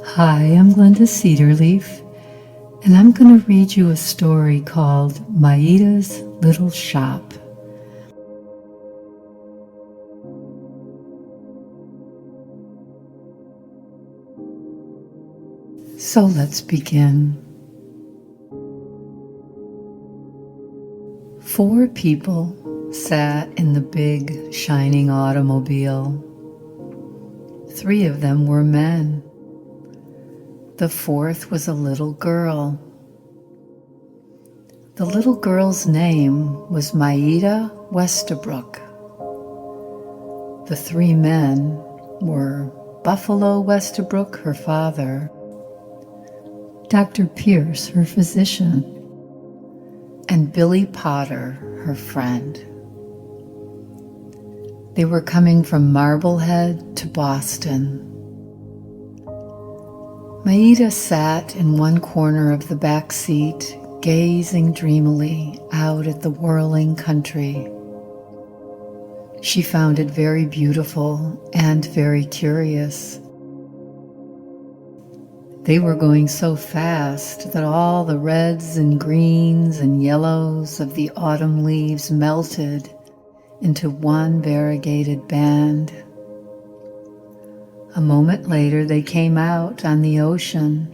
Hi, I'm Glenda Cedarleaf, and I'm going to read you a story called Maida's Little Shop. So let's begin. 4 people sat in the big, shining automobile. 3 of them were men. The 4th was a little girl. The little girl's name was Maida Westabrook. The 3 men were Buffalo Westabrook, her father, Dr. Pierce, her physician, and Billy Potter, her friend. They were coming from Marblehead to Boston. Maida sat in one corner of the back seat, gazing dreamily out at the whirling country. She found it very beautiful and very curious. They were going so fast that all the reds and greens and yellows of the autumn leaves melted into one variegated band. A moment later, they came out on the ocean,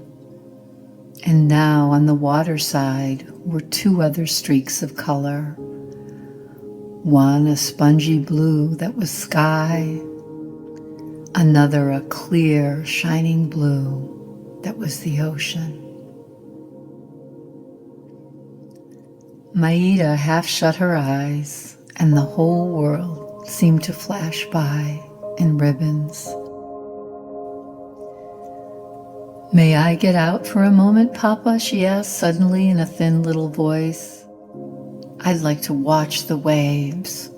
and now on the water side were 2 other streaks of color. One a spongy blue that was sky, another a clear, shining blue that was the ocean. Maida half shut her eyes, and the whole world seemed to flash by in ribbons. "May I get out for a moment, Papa?" she asked suddenly in a thin little voice. "I'd like to watch the waves."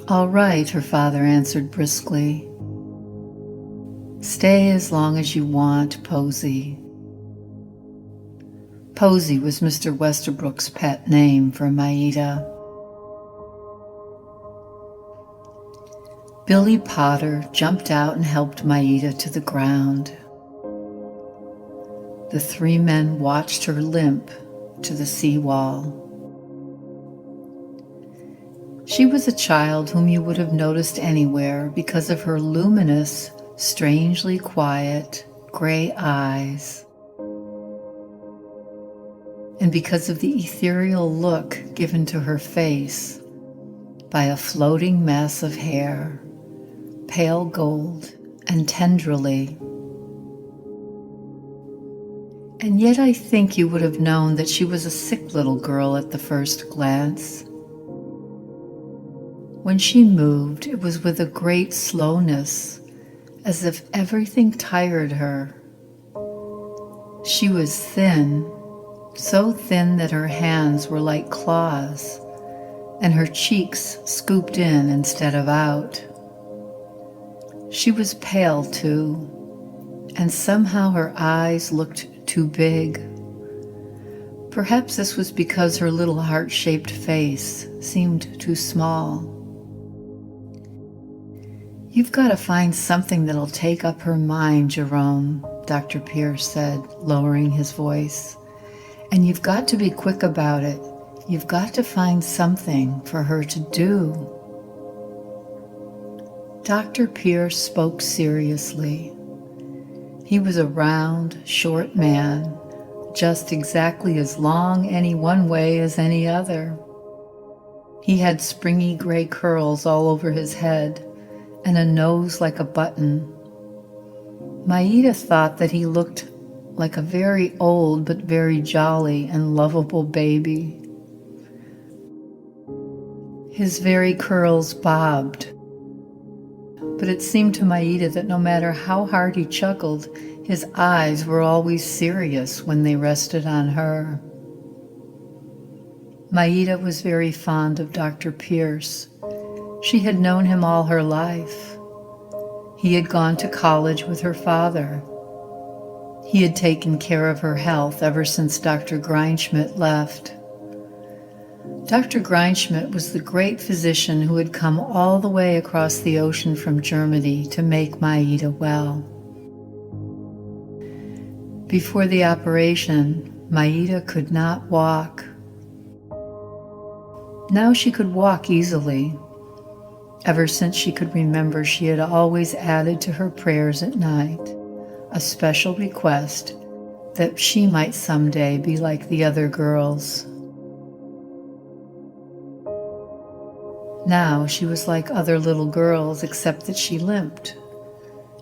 "All right," her father answered briskly. "Stay as long as you want, Posy." Posy was Mr. Westabrook's pet name for Maida. Billy Potter jumped out and helped Maida to the ground. The 3 men watched her limp to the seawall. She was a child whom you would have noticed anywhere because of her luminous, strangely quiet, gray eyes, and because of the ethereal look given to her face by a floating mass of hair, pale gold and tenderly. And yet I think you would have known that she was a sick little girl at the first glance. When she moved, it was with a great slowness, as if everything tired her. She was thin, so thin that her hands were like claws, and her cheeks scooped in instead of out. She was pale, too, and somehow her eyes looked too big. Perhaps this was because her little heart-shaped face seemed too small. "You've got to find something that'll take up her mind, Jerome," Dr. Pierce said, lowering his voice. "And you've got to be quick about it. You've got to find something for her to do." Dr. Pierce spoke seriously. He was a round, short man, just exactly as long any one way as any other. He had springy gray curls all over his head and a nose like a button. Maida thought that he looked like a very old but very jolly and lovable baby. His very curls bobbed, but it seemed to Maida that no matter how hard he chuckled, his eyes were always serious when they rested on her. Maida was very fond of Dr. Pierce. She had known him all her life. He had gone to college with her father. He had taken care of her health ever since Dr. Grindschmidt left. Dr. Grindschmidt was the great physician who had come all the way across the ocean from Germany to make Maida well. Before the operation, Maida could not walk. Now she could walk easily. Ever since she could remember, she had always added to her prayers at night a special request that she might someday be like the other girls. Now she was like other little girls, except that she limped.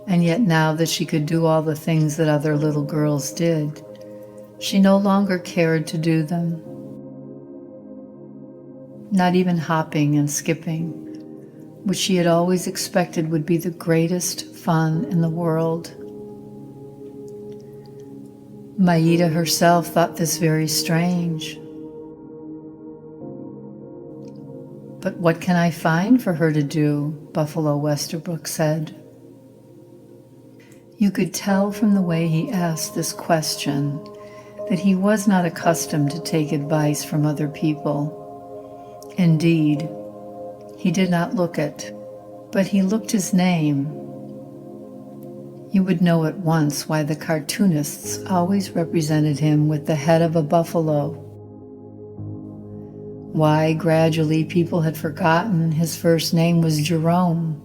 And yet now that she could do all the things that other little girls did, she no longer cared to do them. Not even hopping and skipping, which she had always expected would be the greatest fun in the world. Maida herself thought this very strange. But what can I find for her to do? Buffalo Westerbrook said. You could tell from the way he asked this question that he was not accustomed to take advice from other people. Indeed, he did not look it, but he looked his name. You would know at once why the cartoonists always represented him with the head of a buffalo. Why gradually people had forgotten his first name was Jerome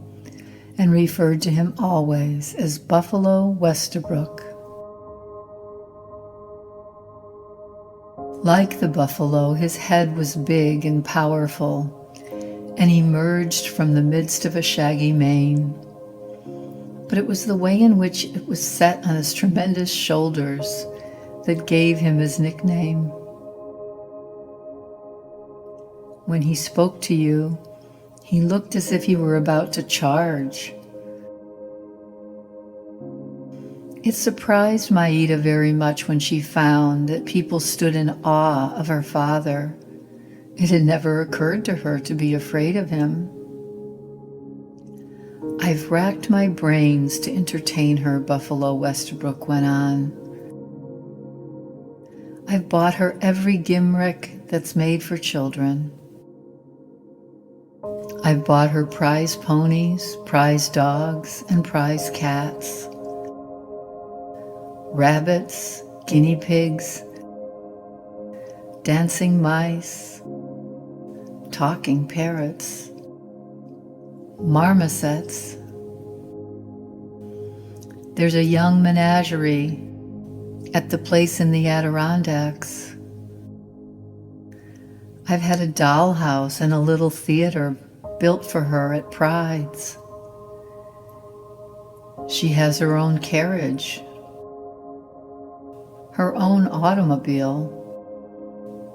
and referred to him always as Buffalo Westerbrook. Like the buffalo, his head was big and powerful, and emerged from the midst of a shaggy mane. But it was the way in which it was set on his tremendous shoulders that gave him his nickname. When he spoke to you, he looked as if he were about to charge. It surprised Maida very much when she found that people stood in awe of her father. It had never occurred to her to be afraid of him. I've racked my brains to entertain her, Buffalo Westerbrook went on. I've bought her every gimmick that's made for children. I've bought her prize ponies, prize dogs, and prize cats. Rabbits, guinea pigs, dancing mice, talking parrots, marmosets. There's a young menagerie at the place in the Adirondacks. I've had a dollhouse and a little theater built for her at Pride's. She has her own carriage, her own automobile,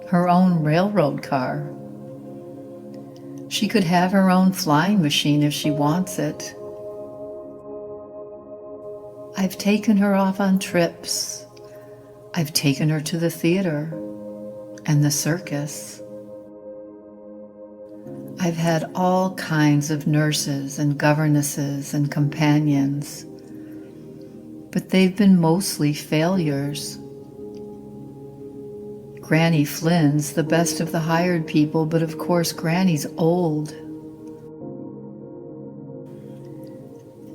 her own railroad car. She could have her own flying machine if she wants it. I've taken her off on trips. I've taken her to the theater and the circus. I've had all kinds of nurses and governesses and companions, but they've been mostly failures. Granny Flynn's the best of the hired people, but of course Granny's old.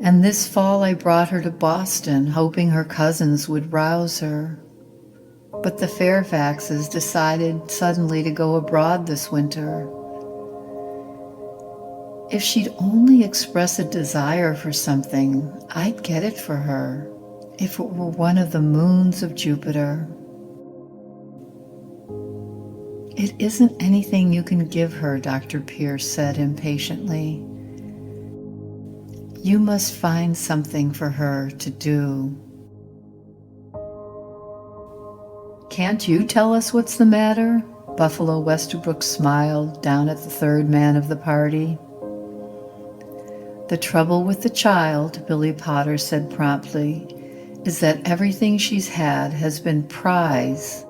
And this fall I brought her to Boston, hoping her cousins would rouse her. But the Fairfaxes decided suddenly to go abroad this winter. If she'd only express a desire for something, I'd get it for her, if it were one of the moons of Jupiter. It isn't anything you can give her, Dr. Pierce said impatiently. You must find something for her to do. Can't you tell us what's the matter? Buffalo Westerbrook smiled down at the third man of the party. The trouble with the child, Billy Potter said promptly, is that everything she's had has been prize.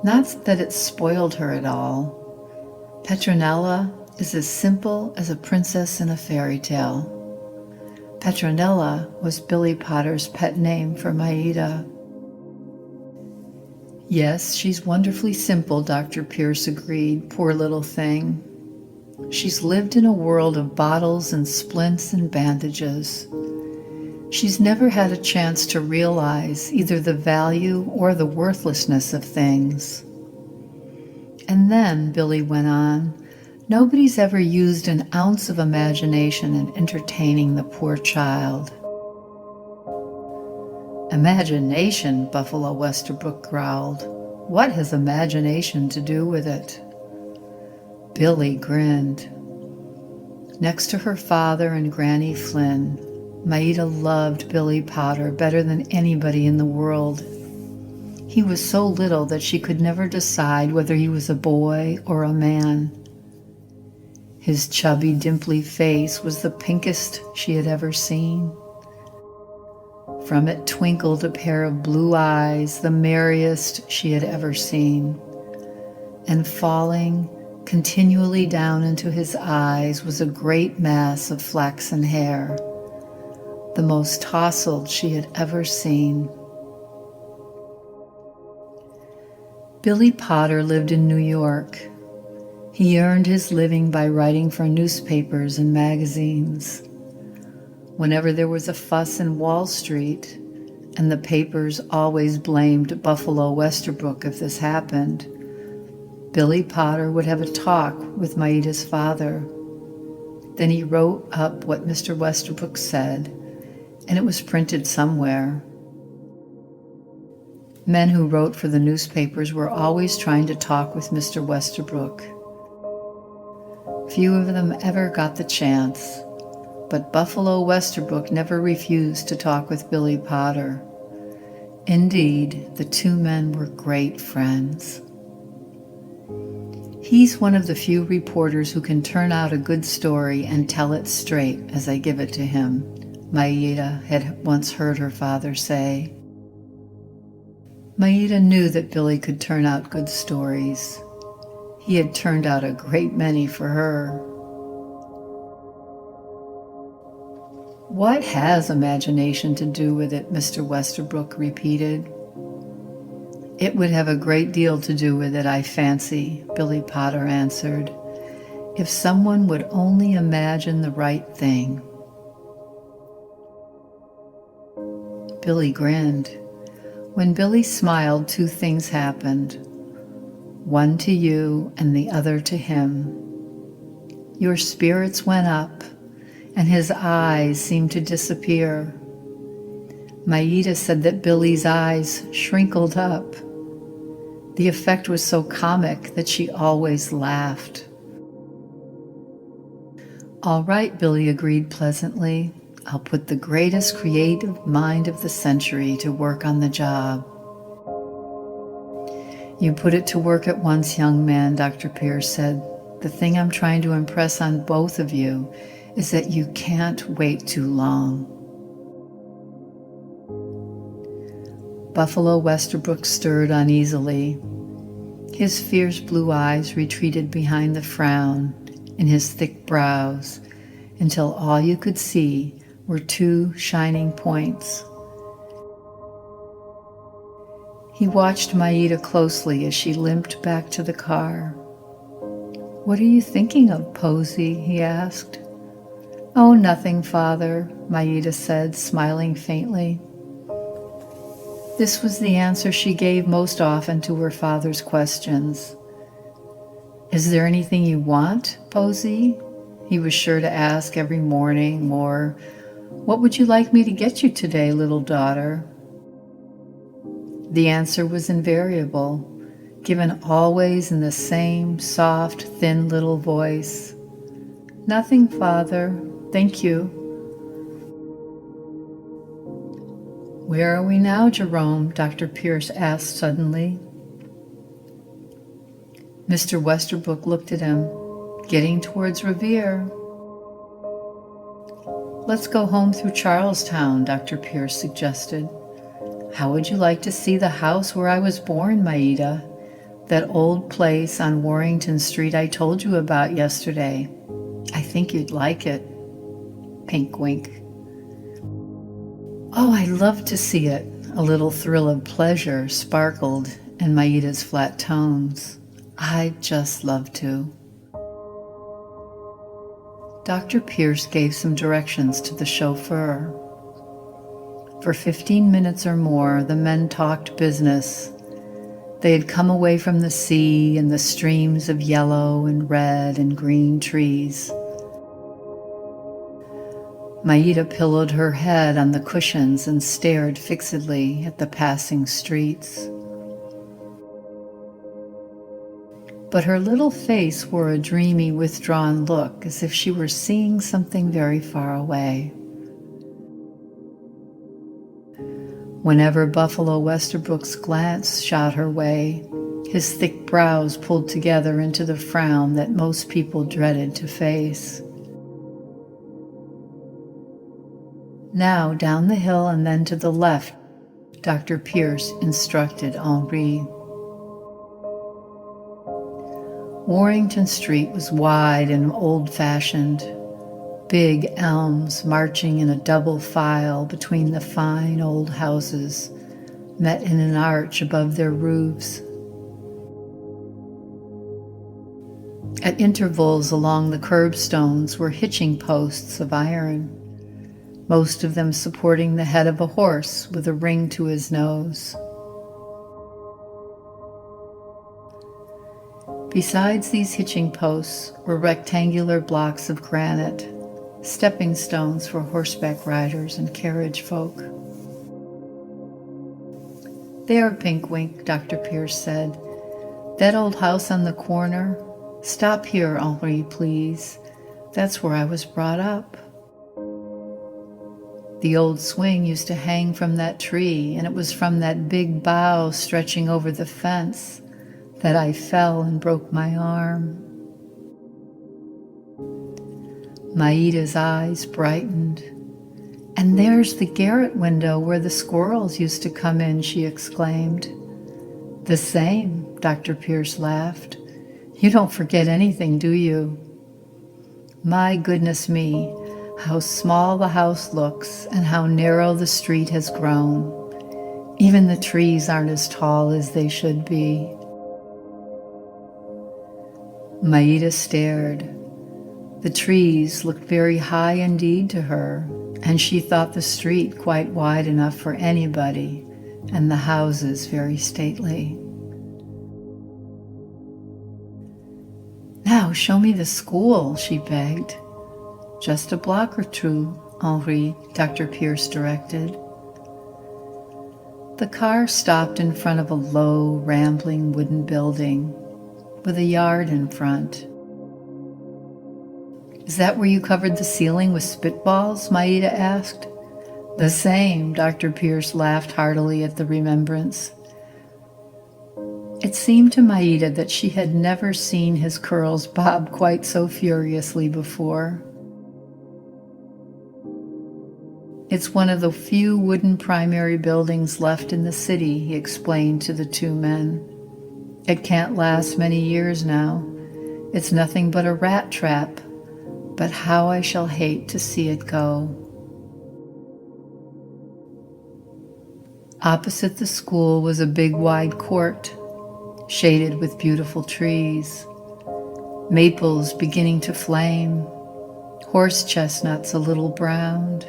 Not that it's spoiled her at all. Petronella is as simple as a princess in a fairy tale. Petronella was Billy Potter's pet name for Maida. Yes, she's wonderfully simple, Dr. Pierce agreed. Poor little thing. She's lived in a world of bottles and splints and bandages. She's never had a chance to realize either the value or the worthlessness of things. And then, Billy went on, nobody's ever used an ounce of imagination in entertaining the poor child. Imagination, Buffalo Westerbrook growled. What has imagination to do with it? Billy grinned. Next to her father and Granny Flynn, Maida loved Billy Potter better than anybody in the world. He was so little that she could never decide whether he was a boy or a man. His chubby, dimply face was the pinkest she had ever seen. From it twinkled a pair of blue eyes, the merriest she had ever seen. And falling continually down into his eyes was a great mass of flaxen hair, the most tousled she had ever seen. Billy Potter lived in New York. He earned his living by writing for newspapers and magazines. Whenever there was a fuss in Wall Street, and the papers always blamed Buffalo Westerbrook if this happened, Billy Potter would have a talk with Maida's father. Then he wrote up what Mr. Westerbrook said, and it was printed somewhere. Men who wrote for the newspapers were always trying to talk with Mr. Westerbrook. Few of them ever got the chance. But Buffalo Westerbrook never refused to talk with Billy Potter. Indeed, the two men were great friends. He's one of the few reporters who can turn out a good story and tell it straight as I give it to him, Maida had once heard her father say. Maida knew that Billy could turn out good stories. He had turned out a great many for her. What has imagination to do with it? Mr. Westerbrook repeated. It would have a great deal to do with it, I fancy, Billy Potter answered, if someone would only imagine the right thing. Billy grinned. When Billy smiled, two things happened, one to you and the other to him. Your spirits went up, and his eyes seemed to disappear. Maida said that Billy's eyes shrinkled up. The effect was so comic that she always laughed. All right, Billy agreed pleasantly. I'll put the greatest creative mind of the century to work on the job. You put it to work at once, young man, Dr. Pierce said. The thing I'm trying to impress on both of you is that you can't wait too long. Buffalo Westerbrook stirred uneasily. His fierce blue eyes retreated behind the frown in his thick brows until all you could see were two shining points. He watched Maida closely as she limped back to the car. What are you thinking of, Posy? He asked. Oh, nothing, Father, Maida said, smiling faintly. This was the answer she gave most often to her father's questions. Is there anything you want, Posy? He was sure to ask every morning, or, what would you like me to get you today, little daughter? The answer was invariable, given always in the same soft, thin little voice. Nothing, Father. Thank you. Where are we now, Jerome? Dr. Pierce asked suddenly. Mr. Westerbrook looked at him, getting towards Revere. Let's go home through Charlestown, Dr. Pierce suggested. How would you like to see the house where I was born, Maida? That old place on Warrington Street I told you about yesterday. I think you'd like it. Pink wink. Oh, I'd love to see it. A little thrill of pleasure sparkled and Maida's flat tones. I'd just love to. Dr. Pierce gave some directions to the chauffeur. For 15 minutes or more, the men talked business. They had come away from the sea and the streams of yellow and red and green trees. Maida pillowed her head on the cushions and stared fixedly at the passing streets. But her little face wore a dreamy, withdrawn look, as if she were seeing something very far away. Whenever Buffalo Westerbrook's glance shot her way, his thick brows pulled together into the frown that most people dreaded to face. Now, down the hill and then to the left, Dr. Pierce instructed Henri. Warrington Street was wide and old-fashioned, big elms marching in a double file between the fine old houses, met in an arch above their roofs. At intervals along the curbstones were hitching posts of iron, most of them supporting the head of a horse with a ring to his nose. Besides these hitching posts were rectangular blocks of granite, stepping stones for horseback riders and carriage folk. There, Pinkwink, Dr. Pierce said. That old house on the corner. Stop here, Henri, please. That's where I was brought up. The old swing used to hang from that tree, and it was from that big bough stretching over the fence that I fell and broke my arm. Maida's eyes brightened. And there's the garret window where the squirrels used to come in, she exclaimed. The same, Dr. Pierce laughed. You don't forget anything, do you? My goodness me, how small the house looks and how narrow the street has grown. Even the trees aren't as tall as they should be. Maida stared. The trees looked very high indeed to her, and she thought the street quite wide enough for anybody, and the houses very stately. Now show me the school, she begged. Just a block or two, Henri, Dr. Pierce directed. The car stopped in front of a low, rambling wooden building with a yard in front. Is that where you covered the ceiling with spitballs? Maida asked. The same, Dr. Pierce laughed heartily at the remembrance. It seemed to Maida that she had never seen his curls bob quite so furiously before. It's one of the few wooden primary buildings left in the city, he explained to the two men. It can't last many years now. It's nothing but a rat trap, but how I shall hate to see it go. Opposite the school was a big wide court, shaded with beautiful trees, maples beginning to flame, horse chestnuts a little browned.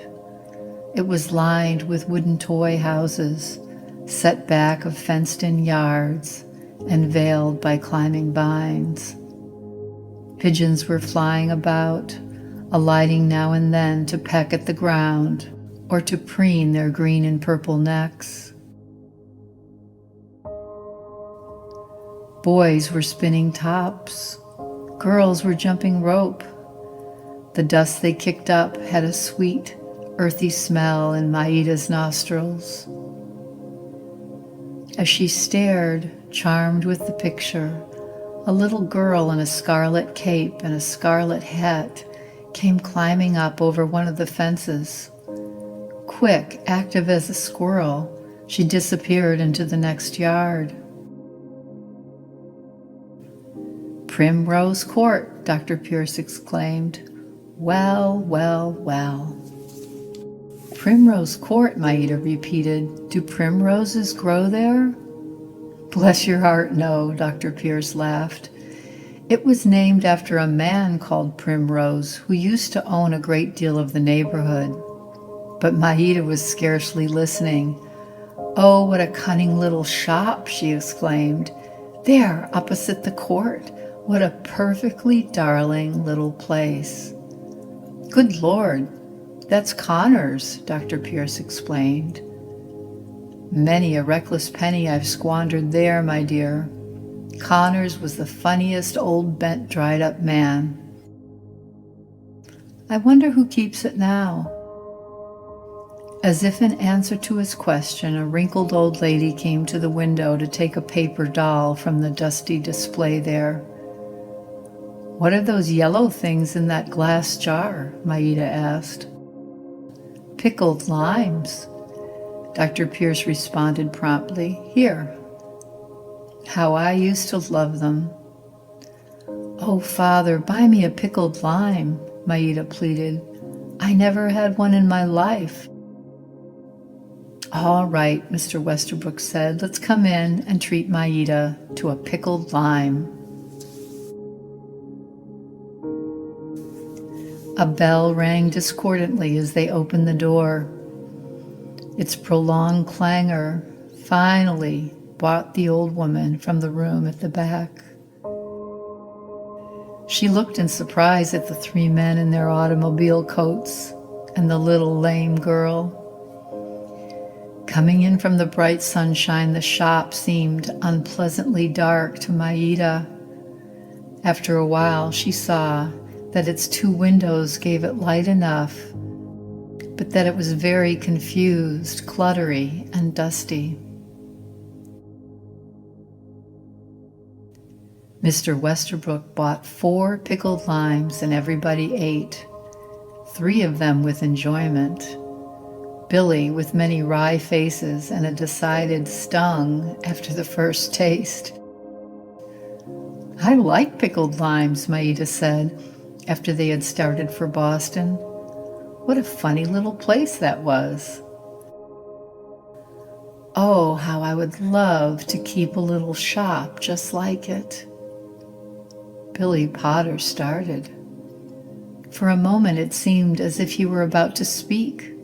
It was lined with wooden toy houses, set back of fenced-in yards and veiled by climbing vines. Pigeons were flying about, alighting now and then to peck at the ground or to preen their green and purple necks. Boys were spinning tops. Girls were jumping rope. The dust they kicked up had a sweet, earthy smell in Maida's nostrils. As she stared, charmed with the picture, a little girl in a scarlet cape and a scarlet hat came climbing up over one of the fences. Quick, active as a squirrel, she disappeared into the next yard. Primrose Court, Dr. Pierce exclaimed. Well, well, well. Primrose Court, Maida repeated. Do primroses grow there? Bless your heart, no, Dr. Pierce laughed. It was named after a man called Primrose who used to own a great deal of the neighborhood. But Maida was scarcely listening. "Oh, what a cunning little shop," she exclaimed. "There, opposite the court. What a perfectly darling little place." "Good Lord, that's Connor's," Dr. Pierce explained. "Many a reckless penny I've squandered there, my dear. Connor's was the funniest old bent dried-up man. I wonder who keeps it now." As if in answer to his question, a wrinkled old lady came to the window to take a paper doll from the dusty display there. "What are those yellow things in that glass jar?" Maida asked. "Pickled limes," Dr. Pierce responded promptly. "Here." "How I used to love them." "Oh, Father, buy me a pickled lime," Maida pleaded. "I never had one in my life." "All right," Mr. Westerbrook said. "Let's come in and treat Maida to a pickled lime." A bell rang discordantly as they opened the door. Its prolonged clangor finally brought the old woman from the room at the back. She looked in surprise at the three men in their automobile coats and the little lame girl. Coming in from the bright sunshine, the shop seemed unpleasantly dark to Maida. After a while, she saw that its two windows gave it light enough, but that it was very confused, cluttery, and dusty. Mr. Westerbrook bought 4 pickled limes, and everybody ate, 3 of them with enjoyment. Billy with many wry faces and a decided stung after the first taste. "I like pickled limes," Maida said, after they had started for Boston. "What a funny little place that was." "Oh, how I would love to keep a little shop just like it." Billy Potter started. For a moment it seemed as if he were about to speak,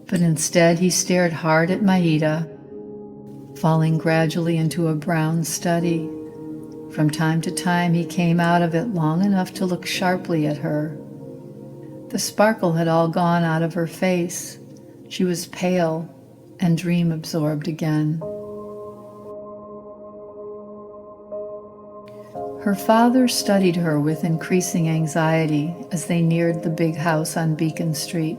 but instead he stared hard at Maida, falling gradually into a brown study. From time to time he came out of it long enough to look sharply at her. The sparkle had all gone out of her face. She was pale and dream-absorbed again. Her father studied her with increasing anxiety as they neared the big house on Beacon Street.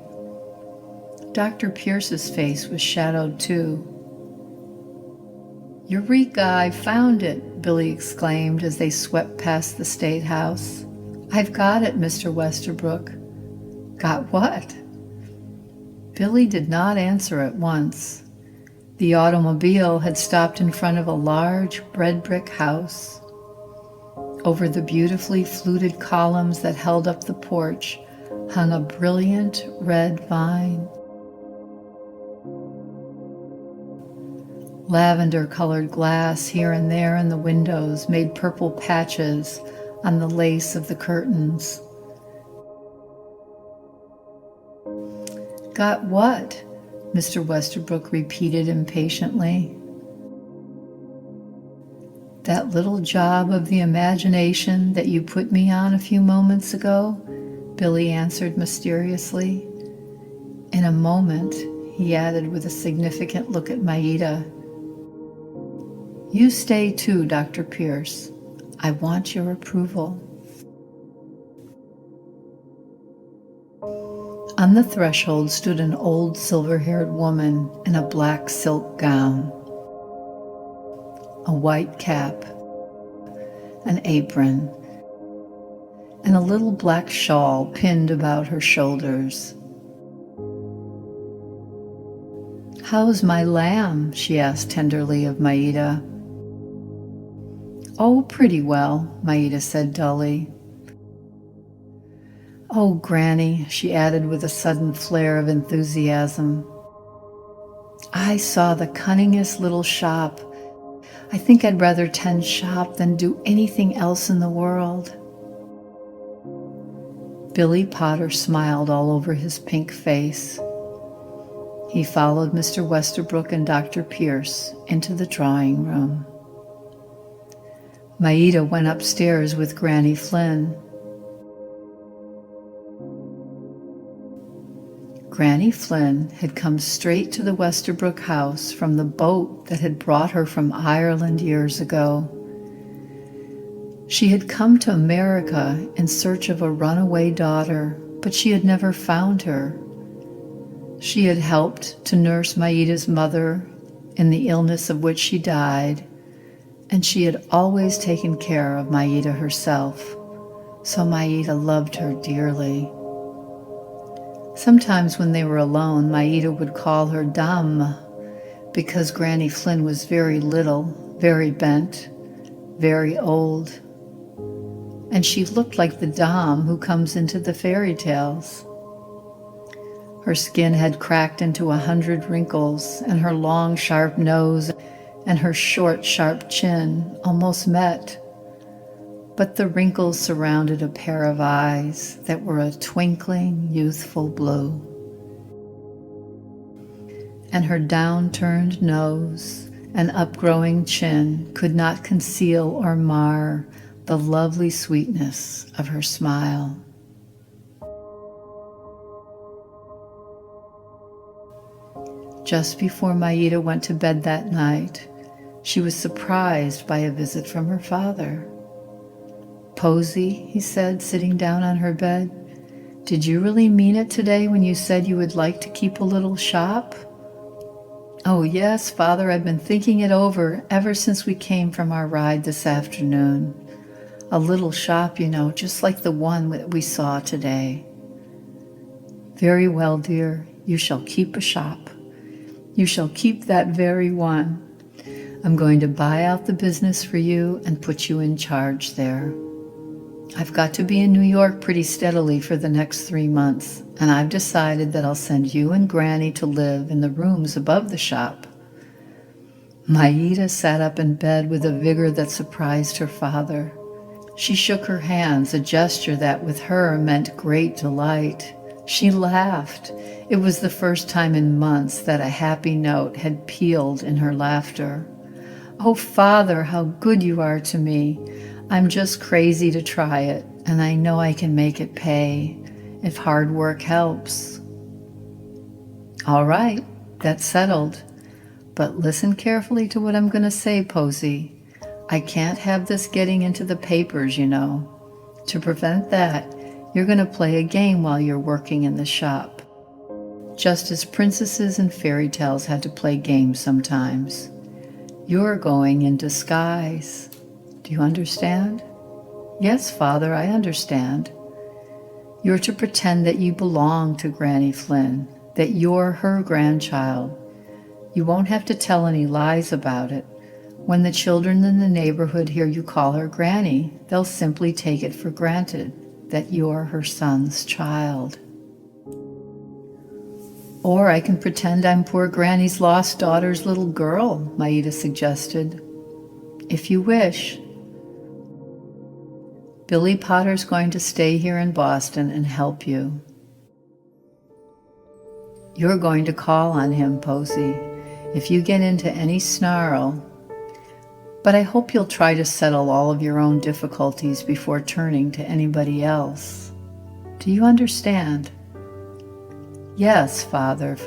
Dr. Pierce's face was shadowed too. "Eureka, I found it," Billy exclaimed as they swept past the State House. "I've got it, Mr. Westerbrook." "Got what?" Billy did not answer at once. The automobile had stopped in front of a large red brick house. Over the beautifully fluted columns that held up the porch hung a brilliant red vine. Lavender-colored glass here and there in the windows made purple patches on the lace of the curtains. "Got what?" Mr. Westerbrook repeated impatiently. "That little job of the imagination that you put me on a few moments ago," Billy answered mysteriously. In a moment, he added with a significant look at Maida, "You stay too, Dr. Pierce. I want your approval." On the threshold stood an old silver-haired woman in a black silk gown, a white cap, an apron, and a little black shawl pinned about her shoulders. "How's my lamb?" she asked tenderly of Maida. "Oh, pretty well," Maida said dully. "Oh, Granny," she added with a sudden flare of enthusiasm, "I saw the cunningest little shop. I think I'd rather tend shop than do anything else in the world." Billy Potter smiled all over his pink face. He followed Mr. Westerbrook and Dr. Pierce into the drawing room. Maida went upstairs with Granny Flynn. Granny Flynn had come straight to the Westerbrook house from the boat that had brought her from Ireland years ago. She had come to America in search of a runaway daughter, but she had never found her. She had helped to nurse Maida's mother in the illness of which she died, and she had always taken care of Maida herself, so Maida loved her dearly. Sometimes when they were alone, Maida would call her Dame, because Granny Flynn was very little, very bent, very old, and she looked like the Dame who comes into the fairy tales. Her skin had cracked into 100 wrinkles, and her long, sharp nose and her short, sharp chin almost met. But the wrinkles surrounded a pair of eyes that were a twinkling, youthful blue. And her down-turned nose and upgrowing chin could not conceal or mar the lovely sweetness of her smile. Just before Maida went to bed that night, she was surprised by a visit from her father. "Posy," he said, sitting down on her bed, "did you really mean it today when you said you would like to keep a little shop?" "Oh, yes, Father, I've been thinking it over ever since we came from our ride this afternoon. A little shop, you know, just like the one that we saw today." "Very well, dear, you shall keep a shop. You shall keep that very one. I'm going to buy out the business for you and put you in charge there. I've got to be in New York pretty steadily for the next 3 months, and I've decided that I'll send you and Granny to live in the rooms above the shop." Maida sat up in bed with a vigor that surprised her father. She shook her hands, a gesture that with her meant great delight. She laughed. It was the first time in months that a happy note had pealed in her laughter. "Oh, Father, how good you are to me. I'm just crazy to try it, and I know I can make it pay, if hard work helps." "All right, that's settled. But listen carefully to what I'm going to say, Posy. I can't have this getting into the papers, you know. To prevent that, you're going to play a game while you're working in the shop, just as princesses in fairy tales had to play games sometimes. You're going in disguise. Do you understand?" "Yes, Father, I understand." "You're to pretend that you belong to Granny Flynn, that you're her grandchild. You won't have to tell any lies about it. When the children in the neighborhood hear you call her Granny, they'll simply take it for granted that you're her son's child." "Or I can pretend I'm poor Granny's lost daughter's little girl," Maida suggested. "If you wish. Billy Potter's going to stay here in Boston and help you. You're going to call on him, Posy, if you get into any snarl. But I hope you'll try to settle all of your own difficulties before turning to anybody else. Do you understand?" "Yes, Father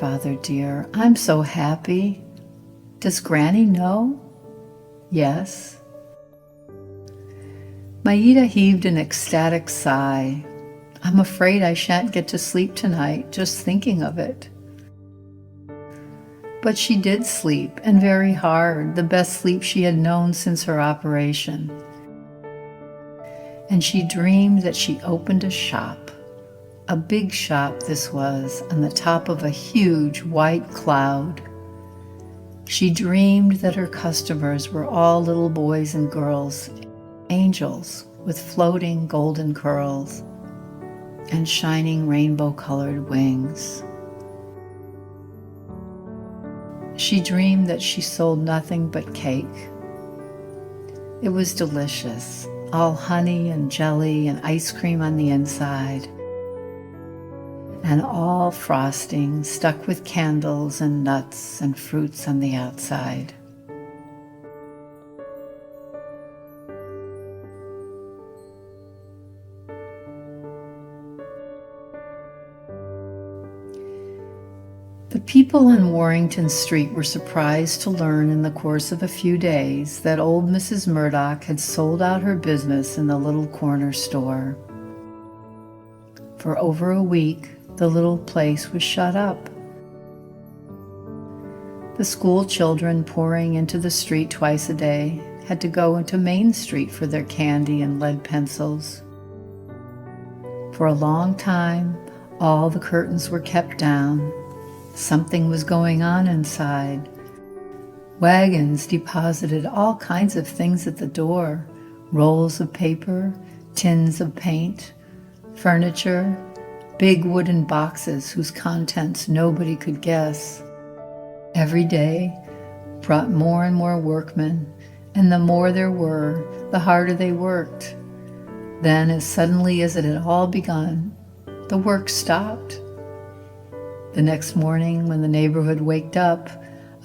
dear, I'm so happy. Does Granny know?" "Yes." Maida heaved an ecstatic sigh. "I'm afraid I shan't get to sleep tonight, just thinking of it." But she did sleep, and very hard, the best sleep she had known since her operation. And she dreamed that she opened a shop. A big shop this was, on the top of a huge white cloud. She dreamed that her customers were all little boys and girls, angels with floating golden curls and shining rainbow-colored wings. She dreamed that she sold nothing but cake, It was delicious, all honey and jelly and ice cream on the inside, and all frosting stuck with candles and nuts and fruits on the outside. The people on Warrington Street were surprised to learn in the course of a few days that old Mrs. Murdoch had sold out her business in the little corner store. For over a week, the little place was shut up. The school children pouring into the street twice a day had to go into Main Street for their candy and lead pencils. For a long time, all the curtains were kept down. Something was going on inside. Wagons deposited all kinds of things at the door: rolls of paper, tins of paint, furniture, big wooden boxes whose contents nobody could guess. Every day brought more and more workmen, and the more there were, the harder they worked. Then, as suddenly as it had all begun, the work stopped. The next morning, when the neighborhood waked up,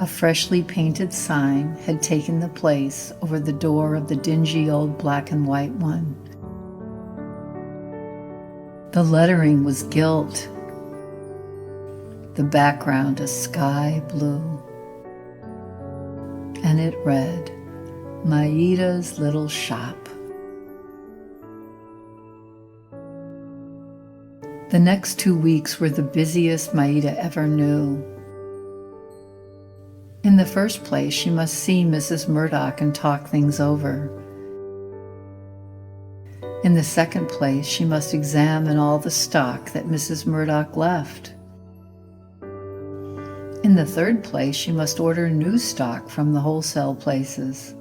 a freshly painted sign had taken the place over the door of the dingy old black and white one. The lettering was gilt, the background a sky blue, and it read, "Maida's Little Shop." The next 2 weeks were the busiest Maida ever knew. In the first place, she must see Mrs. Murdoch and talk things over. In the second place, she must examine all the stock that Mrs. Murdoch left. In the third place, she must order new stock from the wholesale places.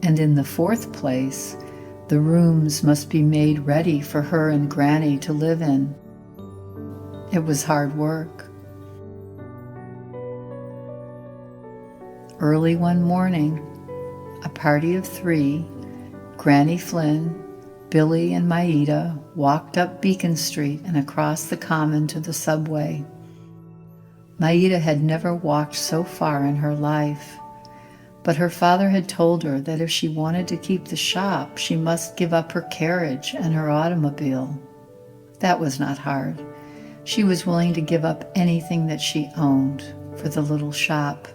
And in the fourth place, the rooms must be made ready for her and Granny to live in. It was hard work. Early one morning, a party of 3, Granny Flynn, Billy, and Maida, walked up Beacon Street and across the common to the subway. Maida had never walked so far in her life, but her father had told her that if she wanted to keep the shop, she must give up her carriage and her automobile. That was not hard. She was willing to give up anything that she owned for the little shop.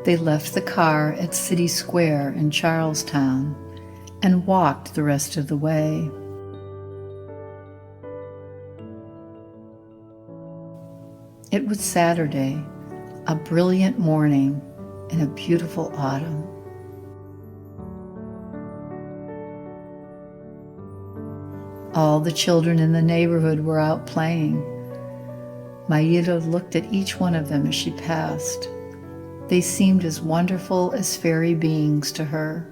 They left the car at City Square in Charlestown and walked the rest of the way. It was Saturday, a brilliant morning in a beautiful autumn. All the children in the neighborhood were out playing. Maida looked at each one of them as she passed. They seemed as wonderful as fairy beings to her.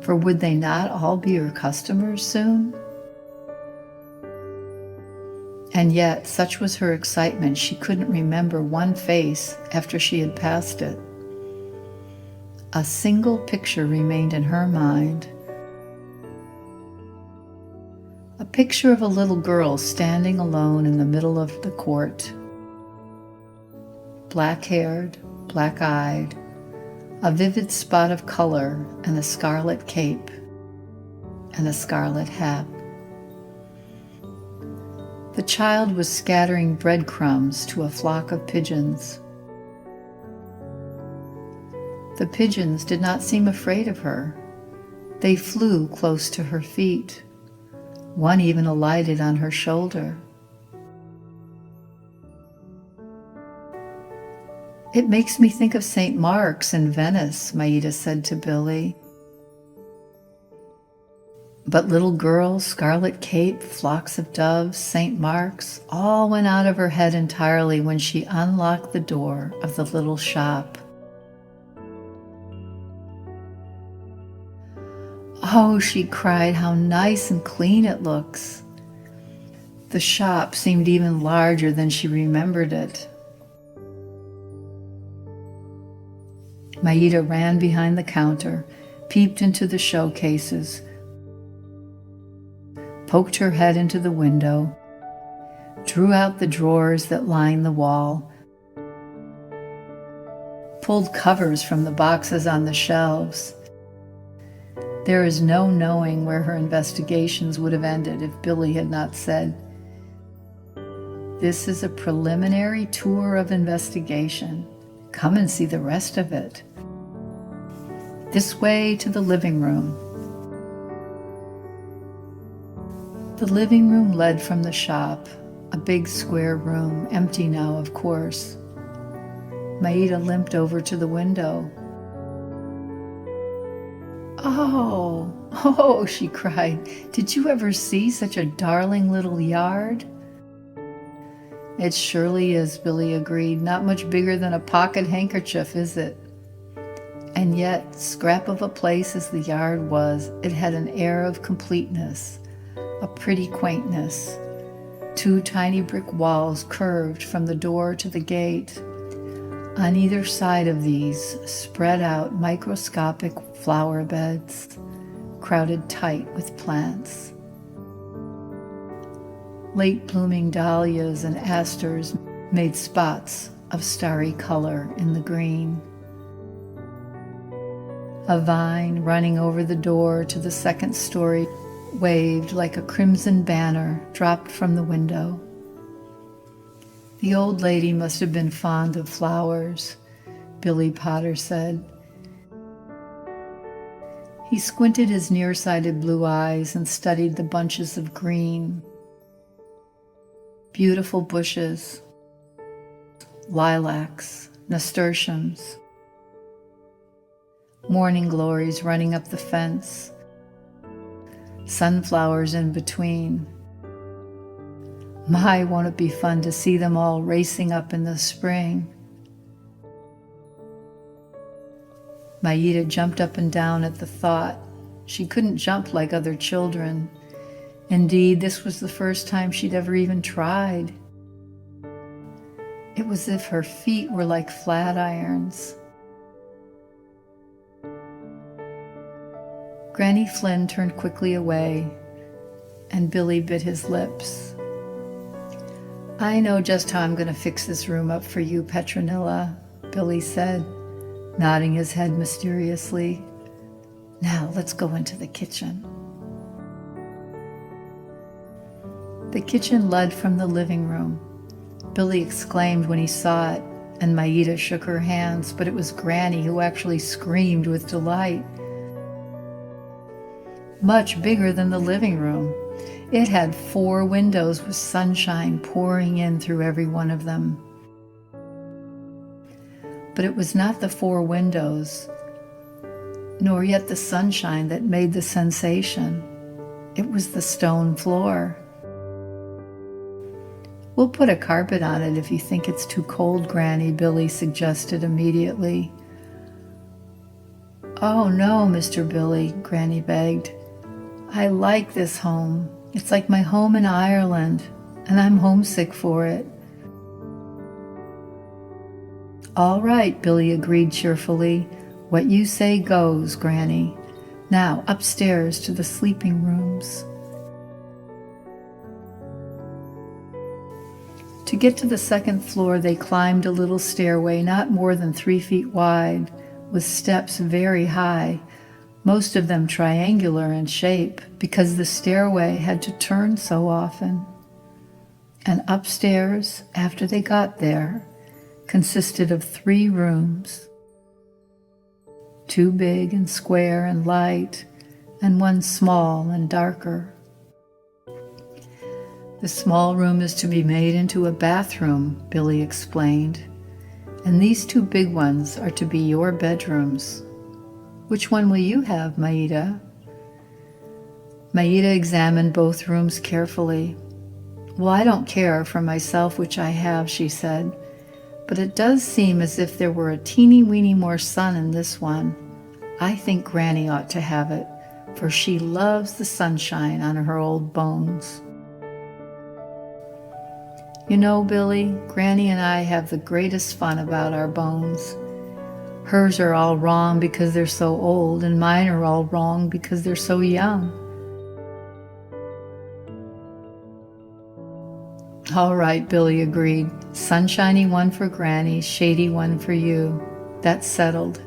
For would they not all be her customers soon? And yet, such was her excitement, she couldn't remember one face after she had passed it. A single picture remained in her mind. A picture of a little girl standing alone in the middle of the court. Black-haired, black-eyed, a vivid spot of color and a scarlet cape and a scarlet hat. The child was scattering breadcrumbs to a flock of pigeons. The pigeons did not seem afraid of her. They flew close to her feet. One even alighted on her shoulder. "It makes me think of St. Mark's in Venice," Maida said to Billy. But little girl, scarlet cape, flocks of doves, St. Mark's, all went out of her head entirely when she unlocked the door of the little shop. "Oh," she cried, "how nice and clean it looks." The shop seemed even larger than she remembered it. Maida ran behind the counter, peeped into the showcases, poked her head into the window, drew out the drawers that lined the wall, pulled covers from the boxes on the shelves. There is no knowing where her investigations would have ended if Billy had not said, "This is a preliminary tour of investigation. Come and see the rest of it. This way to the living room." The living room led from the shop, a big square room, empty now, of course. Maida limped over to the window. Oh, she cried. "Did you ever see such a darling little yard?" "It surely is," Billy agreed. "Not much bigger than a pocket handkerchief, is it?" And yet, scrap of a place as the yard was, it had an air of completeness, a pretty quaintness. 2 tiny brick walls curved from the door to the gate. On either side of these, spread out microscopic flower beds, crowded tight with plants. Late blooming dahlias and asters made spots of starry color in the green. A vine running over the door to the second story waved like a crimson banner dropped from the window. The old lady must have been fond of flowers, Billy Potter said. He squinted his nearsighted blue eyes and studied the bunches of green. Beautiful bushes, lilacs, nasturtiums, morning glories running up the fence, sunflowers in between. My, won't it be fun to see them all racing up in the spring? Maida jumped up and down at the thought. She couldn't jump like other children. Indeed, this was the first time she'd ever even tried. It was as if her feet were like flat irons. Granny Flynn turned quickly away, and Billy bit his lips. "I know just how I'm going to fix this room up for you, Petronilla," Billy said, nodding his head mysteriously. "Now let's go into the kitchen." The kitchen led from the living room. Billy exclaimed when he saw it, and Maida shook her hands, but it was Granny who actually screamed with delight. Much bigger than the living room. It had 4 windows with sunshine pouring in through every one of them. But it was not the 4 windows, nor yet the sunshine that made the sensation. It was the stone floor. "We'll put a carpet on it if you think it's too cold, Granny," Billy suggested immediately. "Oh no, Mr. Billy," Granny begged. "I like this home. It's like my home in Ireland, and I'm homesick for it." "All right," Billy agreed cheerfully. "What you say goes, Granny. Now upstairs to the sleeping rooms." To get to the second floor, they climbed a little stairway not more than 3 feet wide, with steps very high, most of them triangular in shape because the stairway had to turn so often. And upstairs, after they got there, consisted of 3 rooms, 2 big and square and light, and 1 small and darker. "The small room is to be made into a bathroom," Billy explained, "and these 2 big ones are to be your bedrooms. Which one will you have, Maida?" Maida examined both rooms carefully. "Well, I don't care for myself which I have," she said, "but it does seem as if there were a teeny-weeny more sun in this one. I think Granny ought to have it, for she loves the sunshine on her old bones." "You know, Billy, Granny and I have the greatest fun about our bones. Hers are all wrong because they're so old, and mine are all wrong because they're so young. All right, Billy agreed. Sunshiny one for Granny, shady one for you. That's settled.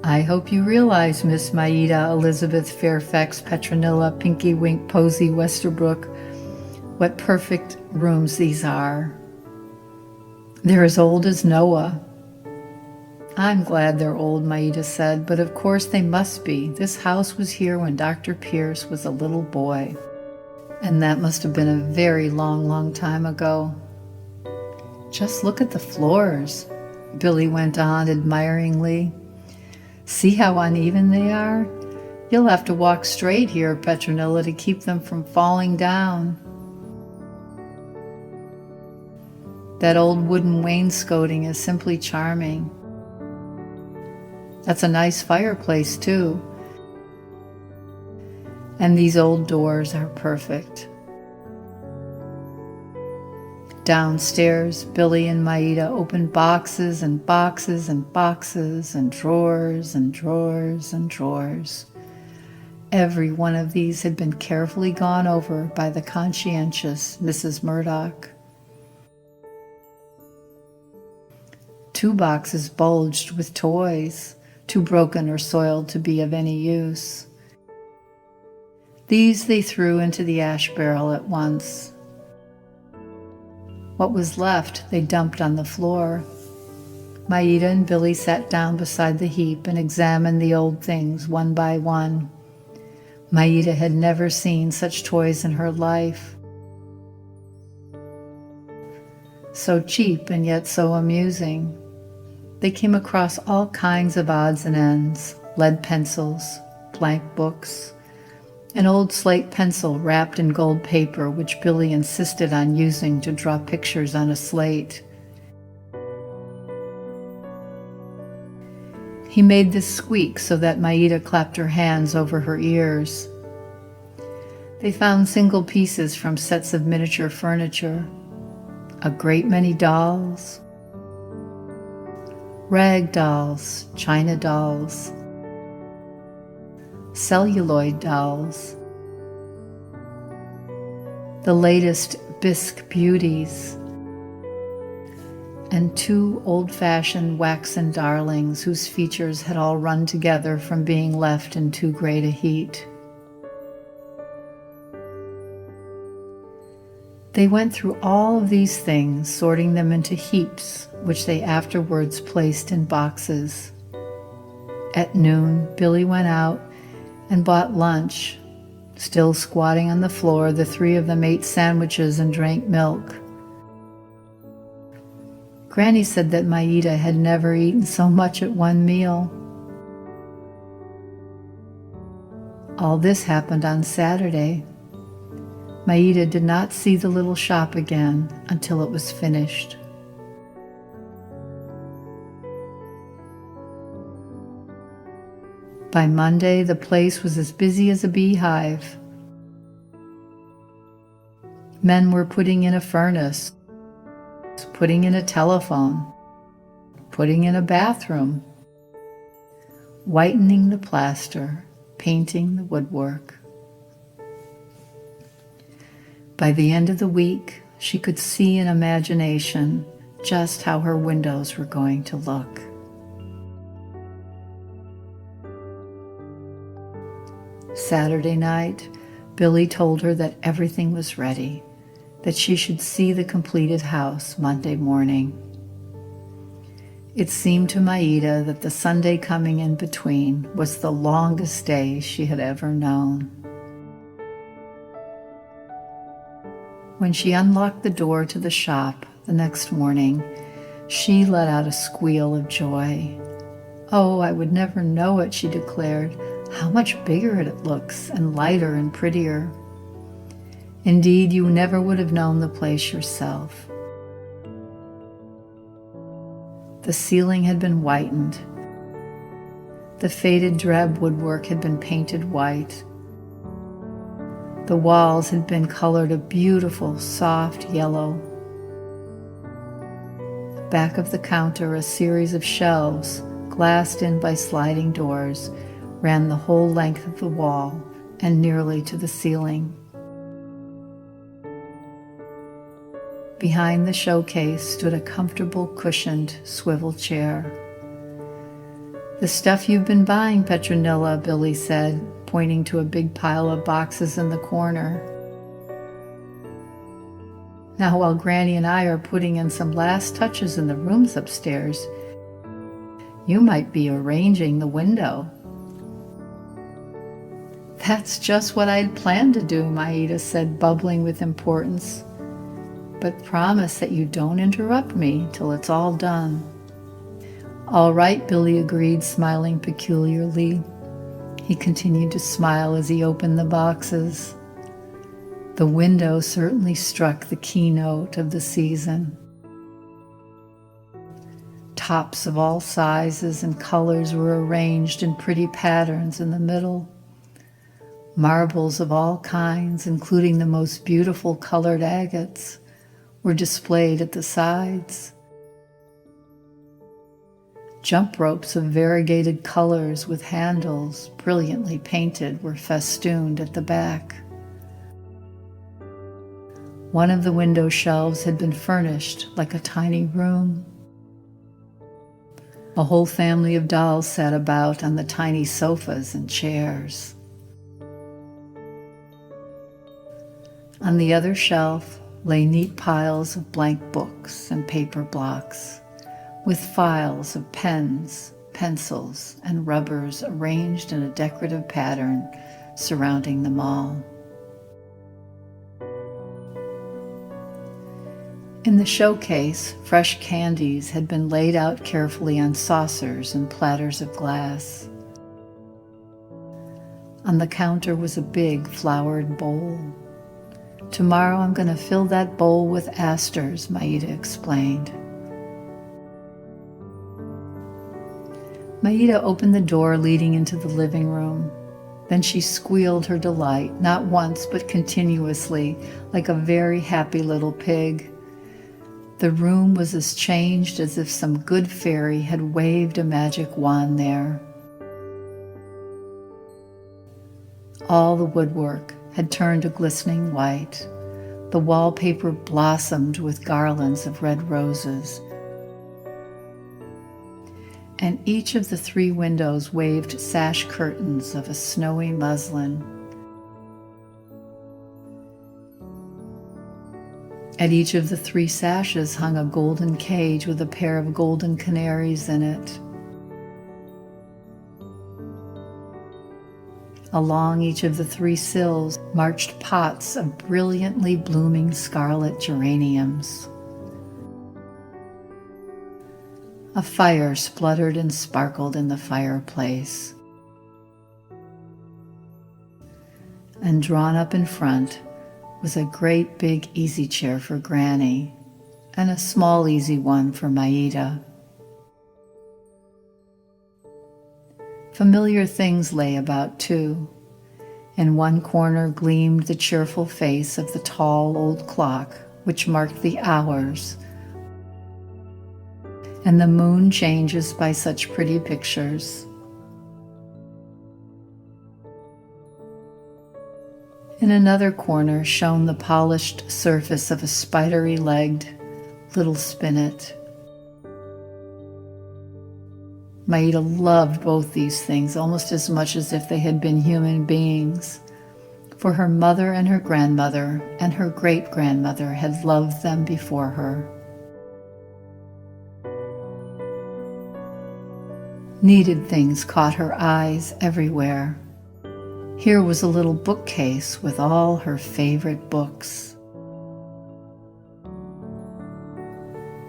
I hope you realize, Miss Maida, Elizabeth Fairfax, Petronilla, Pinky Wink, Posy, Westerbrook, what perfect rooms these are. They're as old as Noah. I'm glad they're old, Maida said, but of course they must be. This house was here when Dr. Pierce was a little boy. And that must have been a very long, long time ago. Just look at the floors, Billy went on admiringly. See how uneven they are? You'll have to walk straight here, Petronilla, to keep them from falling down. That old wooden wainscoting is simply charming. That's a nice fireplace, too. And these old doors are perfect. Downstairs, Billy and Maida opened boxes and boxes and boxes and drawers and drawers and drawers. Every one of these had been carefully gone over by the conscientious Mrs. Murdoch. 2 boxes bulged with toys, too broken or soiled to be of any use. These they threw into the ash barrel at once. What was left they dumped on the floor. Maida and Billy sat down beside the heap and examined the old things one by one. Maida had never seen such toys in her life. So cheap and yet so amusing. They came across all kinds of odds and ends, lead pencils, blank books, an old slate pencil wrapped in gold paper which Billy insisted on using to draw pictures on a slate. He made this squeak so that Maida clapped her hands over her ears. They found single pieces from sets of miniature furniture, a great many dolls, rag dolls, china dolls, celluloid dolls, the latest bisque beauties, and 2 old-fashioned waxen darlings whose features had all run together from being left in too great a heat. They went through all of these things, sorting them into heaps, which they afterwards placed in boxes. At noon, Billy went out and bought lunch. Still squatting on the floor, the 3 of them ate sandwiches and drank milk. Granny said that Maida had never eaten so much at one meal. All this happened on Saturday. Maida did not see the little shop again until it was finished. By Monday, the place was as busy as a beehive. Men were putting in a furnace, putting in a telephone, putting in a bathroom, whitening the plaster, painting the woodwork. By the end of the week, she could see in imagination just how her windows were going to look. Saturday night, Billy told her that everything was ready, that she should see the completed house Monday morning. It seemed to Maida that the Sunday coming in between was the longest day she had ever known. When she unlocked the door to the shop the next morning, she let out a squeal of joy. "Oh, I would never know it," she declared. "How much bigger it looks, and lighter and prettier. Indeed, you never would have known the place yourself." The ceiling had been whitened. The faded drab woodwork had been painted white. The walls had been colored a beautiful, soft yellow, Back of the counter, a series of shelves, glassed in by sliding doors, ran the whole length of the wall and nearly to the ceiling. Behind the showcase stood a comfortable, cushioned swivel chair. "The stuff you've been buying, Petronilla," Billy said, pointing to a big pile of boxes in the corner. "Now, while Granny and I are putting in some last touches in the rooms upstairs, you might be arranging the window." "That's just what I'd planned to do," Maida said, bubbling with importance. "But promise that you don't interrupt me till it's all done." "All right," Billy agreed, smiling peculiarly. He continued to smile as he opened the boxes. The window certainly struck the keynote of the season. Tops of all sizes and colors were arranged in pretty patterns in the middle. Marbles of all kinds, including the most beautiful colored agates, were displayed at the sides. Jump ropes of variegated colors with handles, brilliantly painted, were festooned at the back. One of the window shelves had been furnished like a tiny room. A whole family of dolls sat about on the tiny sofas and chairs. On the other shelf lay neat piles of blank books and paper blocks, with files of pens, pencils, and rubbers arranged in a decorative pattern surrounding them all. In the showcase, fresh candies had been laid out carefully on saucers and platters of glass. On the counter was a big flowered bowl. "Tomorrow I'm going to fill that bowl with asters," Maida explained. Maida opened the door leading into the living room. Then she squealed her delight, not once but continuously, like a very happy little pig. The room was as changed as if some good fairy had waved a magic wand there. All the woodwork had turned a glistening white. The wallpaper blossomed with garlands of red roses. And each of the 3 windows waved sash curtains of a snowy muslin. At each of the 3 sashes hung a golden cage with a pair of golden canaries in it. Along each of the 3 sills marched pots of brilliantly blooming scarlet geraniums. A fire spluttered and sparkled in the fireplace. And drawn up in front was a great big easy chair for Granny, and a small easy one for Maida. Familiar things lay about too. In one corner gleamed the cheerful face of the tall old clock, which marked the hours, and the moon changes by such pretty pictures. In another corner shone the polished surface of a spidery-legged little spinet. Maida loved both these things almost as much as if they had been human beings, for her mother and her grandmother and her great-grandmother had loved them before her. Needed things caught her eyes everywhere. Here was a little bookcase with all her favorite books.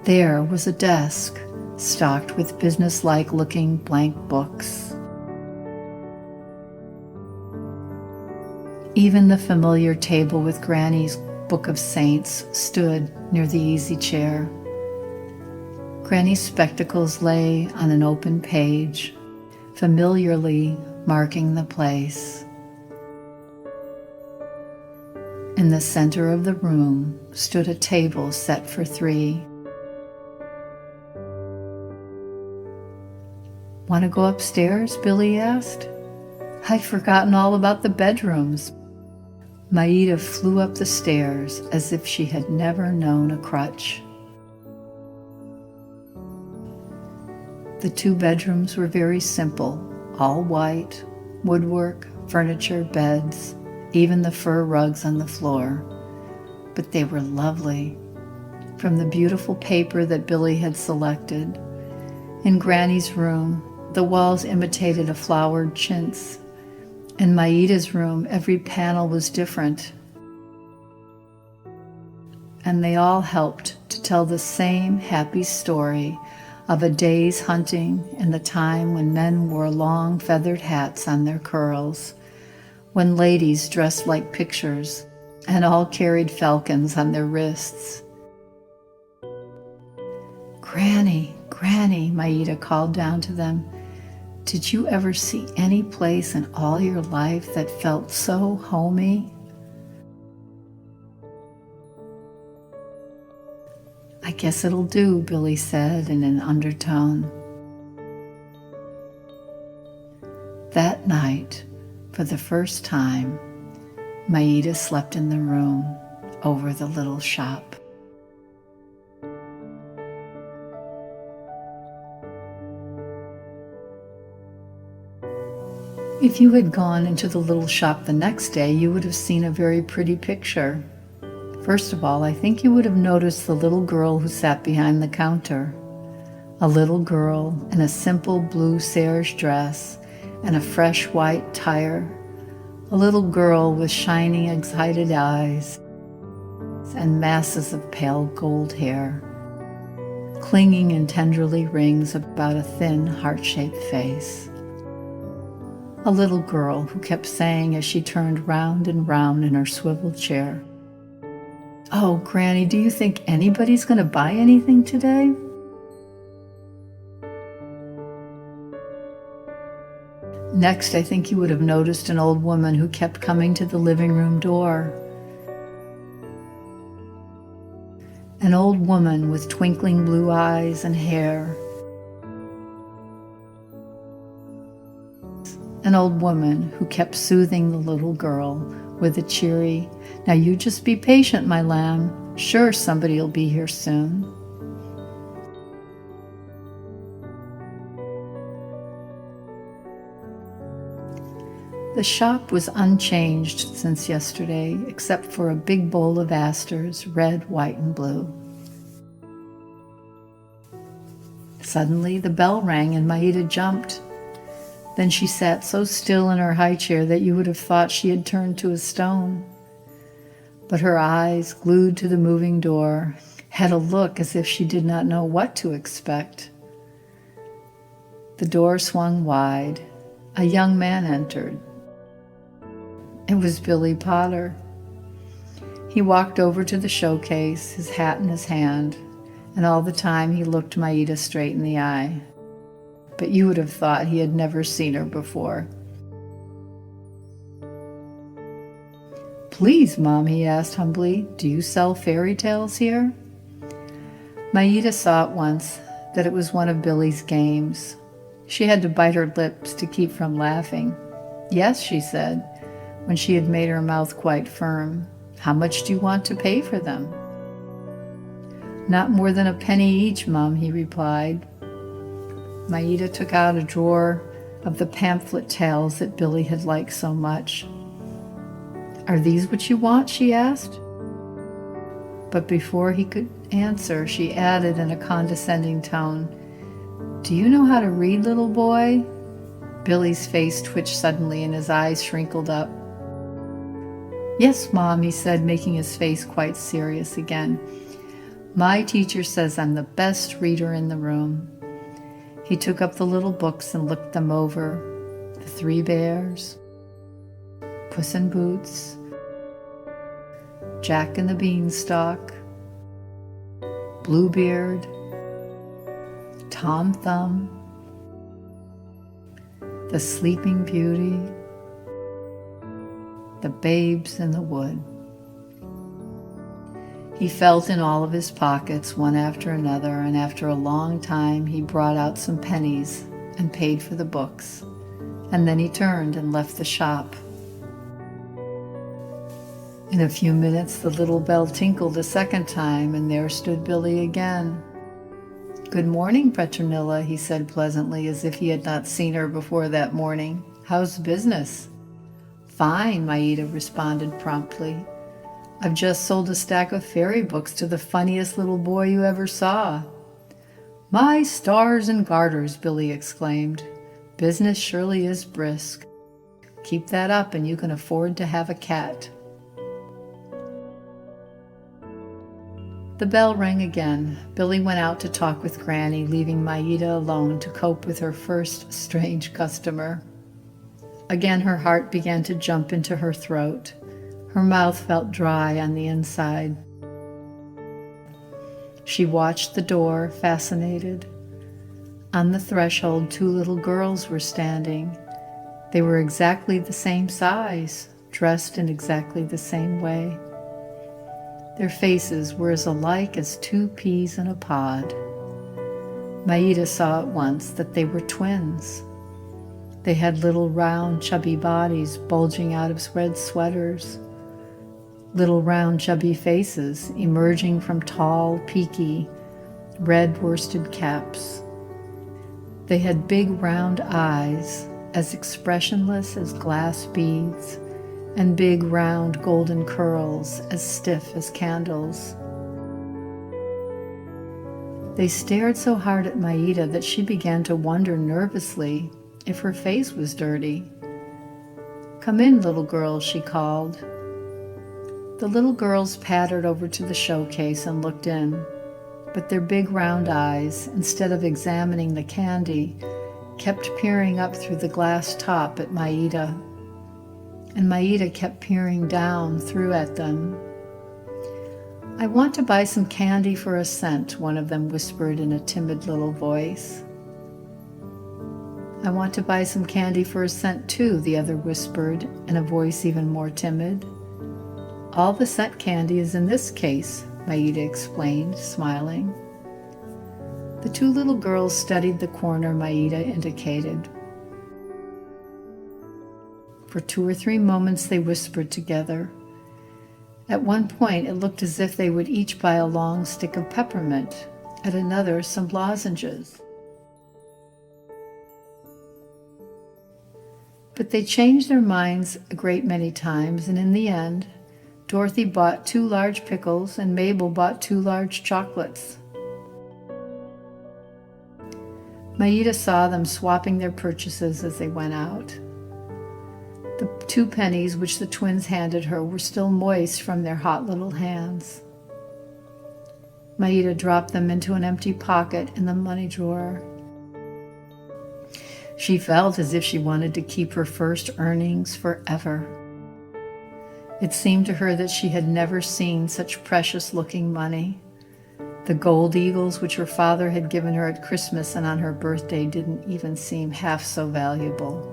There was a desk stocked with businesslike looking blank books. Even the familiar table with Granny's Book of Saints stood near the easy chair. Granny's spectacles lay on an open page, familiarly marking the place. In the center of the room stood a table set for 3. "Want to go upstairs?" Billy asked. "I'd forgotten all about the bedrooms." Maida flew up the stairs as if she had never known a crutch. The 2 bedrooms were very simple, all white, woodwork, furniture, beds, even the fur rugs on the floor. But they were lovely. From the beautiful paper that Billy had selected. In Granny's room, the walls imitated a flowered chintz. In Maida's room, every panel was different. And they all helped to tell the same happy story of a day's hunting in the time when men wore long feathered hats on their curls, when ladies dressed like pictures and all carried falcons on their wrists. "Granny, Granny," Maida called down to them, "did you ever see any place in all your life that felt so homey?" "I guess it'll do," Billy said in an undertone. That night, for the first time, Maida slept in the room over the little shop. If you had gone into the little shop the next day, you would have seen a very pretty picture. First of all, I think you would have noticed the little girl who sat behind the counter. A little girl in a simple blue serge dress and a fresh white tire. A little girl with shining, excited eyes and masses of pale gold hair, clinging in tenderly rings about a thin, heart-shaped face. A little girl who kept saying as she turned round and round in her swivel chair, "Oh, Granny, do you think anybody's going to buy anything today?" Next, I think you would have noticed an old woman who kept coming to the living room door. An old woman with twinkling blue eyes and hair. An old woman who kept soothing the little girl with a cheery, "Now you just be patient, my lamb. Sure, somebody'll be here soon." The shop was unchanged since yesterday, except for a big bowl of asters, red, white, and blue. Suddenly, the bell rang and Maida jumped. Then she sat so still in her high chair that you would have thought she had turned to a stone. But her eyes, glued to the moving door, had a look as if she did not know what to expect. The door swung wide. A young man entered. It was Billy Potter. He walked over to the showcase, his hat in his hand, and all the time he looked Maida straight in the eye. But you would have thought he had never seen her before. "Please, Mom," he asked humbly, "do you sell fairy tales here?" Maida saw at once that it was one of Billy's games. She had to bite her lips to keep from laughing. "Yes," she said, when she had made her mouth quite firm. "How much do you want to pay for them?" "Not more than a penny each, Mom," he replied. Maida took out a drawer of the pamphlet tales that Billy had liked so much. "Are these what you want?" she asked. But before he could answer, she added in a condescending tone, "Do you know how to read, little boy?" Billy's face twitched suddenly and his eyes shrinkled up. "Yes, Mom," he said, making his face quite serious again. "My teacher says I'm the best reader in the room." He took up the little books and looked them over. The Three Bears, Puss in Boots, Jack and the Beanstalk, Bluebeard, Tom Thumb, The Sleeping Beauty, The Babes in the Wood. He felt in all of his pockets, one after another, and after a long time he brought out some pennies and paid for the books, and then he turned and left the shop. In a few minutes, the little bell tinkled a second time, and there stood Billy again. "Good morning, Petronilla," he said pleasantly, as if he had not seen her before that morning. "How's business?" "Fine," Maida responded promptly. "I've just sold a stack of fairy books to the funniest little boy you ever saw." "My stars and garters," Billy exclaimed. "Business surely is brisk. Keep that up and you can afford to have a cat." The bell rang again. Billy went out to talk with Granny, leaving Maida alone to cope with her first strange customer. Again her heart began to jump into her throat. Her mouth felt dry on the inside. She watched the door, fascinated. On the threshold, 2 little girls were standing. They were exactly the same size, dressed in exactly the same way. Their faces were as alike as 2 peas in a pod. Maida saw at once that they were twins. They had little round chubby bodies bulging out of red sweaters, little round chubby faces emerging from tall, peaky, red worsted caps. They had big round eyes, as expressionless as glass beads, and big round golden curls as stiff as candles. They stared so hard at Maida that she began to wonder nervously if her face was dirty. "Come in, little girls," she called. The little girls pattered over to the showcase and looked in, but their big round eyes, instead of examining the candy, kept peering up through the glass top at Maida. And Maida kept peering down through at them. "I want to buy some candy for a cent," one of them whispered in a timid little voice. "I want to buy some candy for a cent too," the other whispered in a voice even more timid. "All the cent candy is in this case," Maida explained, smiling. The 2 little girls studied the corner Maida indicated. For 2 or 3 moments they whispered together. At one point it looked as if they would each buy a long stick of peppermint, at another some lozenges. But they changed their minds a great many times, and in the end, Dorothy bought 2 large pickles and Mabel bought 2 large chocolates. Maida saw them swapping their purchases as they went out. The 2 pennies which the twins handed her were still moist from their hot little hands. Maida dropped them into an empty pocket in the money drawer. She felt as if she wanted to keep her first earnings forever. It seemed to her that she had never seen such precious-looking money. The gold eagles which her father had given her at Christmas and on her birthday didn't even seem half so valuable.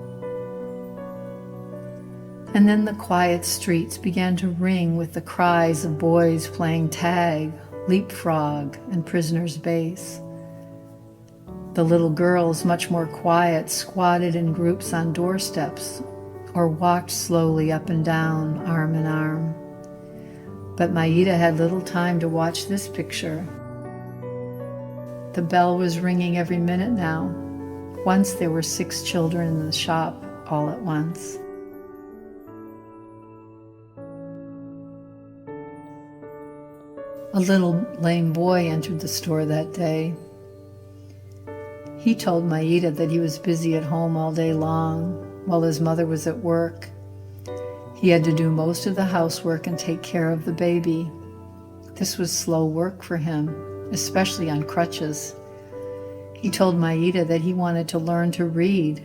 And then the quiet streets began to ring with the cries of boys playing tag, leapfrog, and prisoner's base. The little girls, much more quiet, squatted in groups on doorsteps or walked slowly up and down, arm in arm. But Maida had little time to watch this picture. The bell was ringing every minute now. Once there were 6 children in the shop all at once. A little lame boy entered the store that day. He told Maida that he was busy at home all day long while his mother was at work. He had to do most of the housework and take care of the baby. This was slow work for him, especially on crutches. He told Maida that he wanted to learn to read.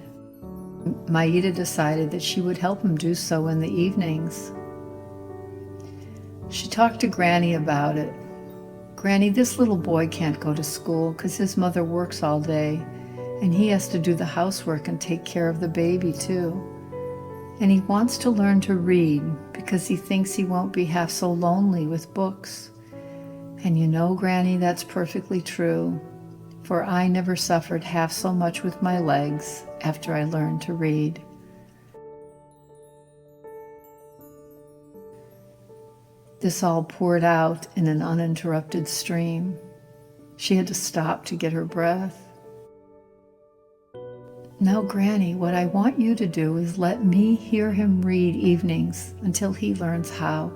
Maida decided that she would help him do so in the evenings. She talked to Granny about it. "Granny, this little boy can't go to school because his mother works all day, and he has to do the housework and take care of the baby too. And he wants to learn to read because he thinks he won't be half so lonely with books. And you know, Granny, that's perfectly true. for I never suffered half so much with my legs after I learned to read. This all poured out in an uninterrupted stream. She had to stop to get her breath. Now, Granny, what I want you to do is let me hear him read evenings until he learns how.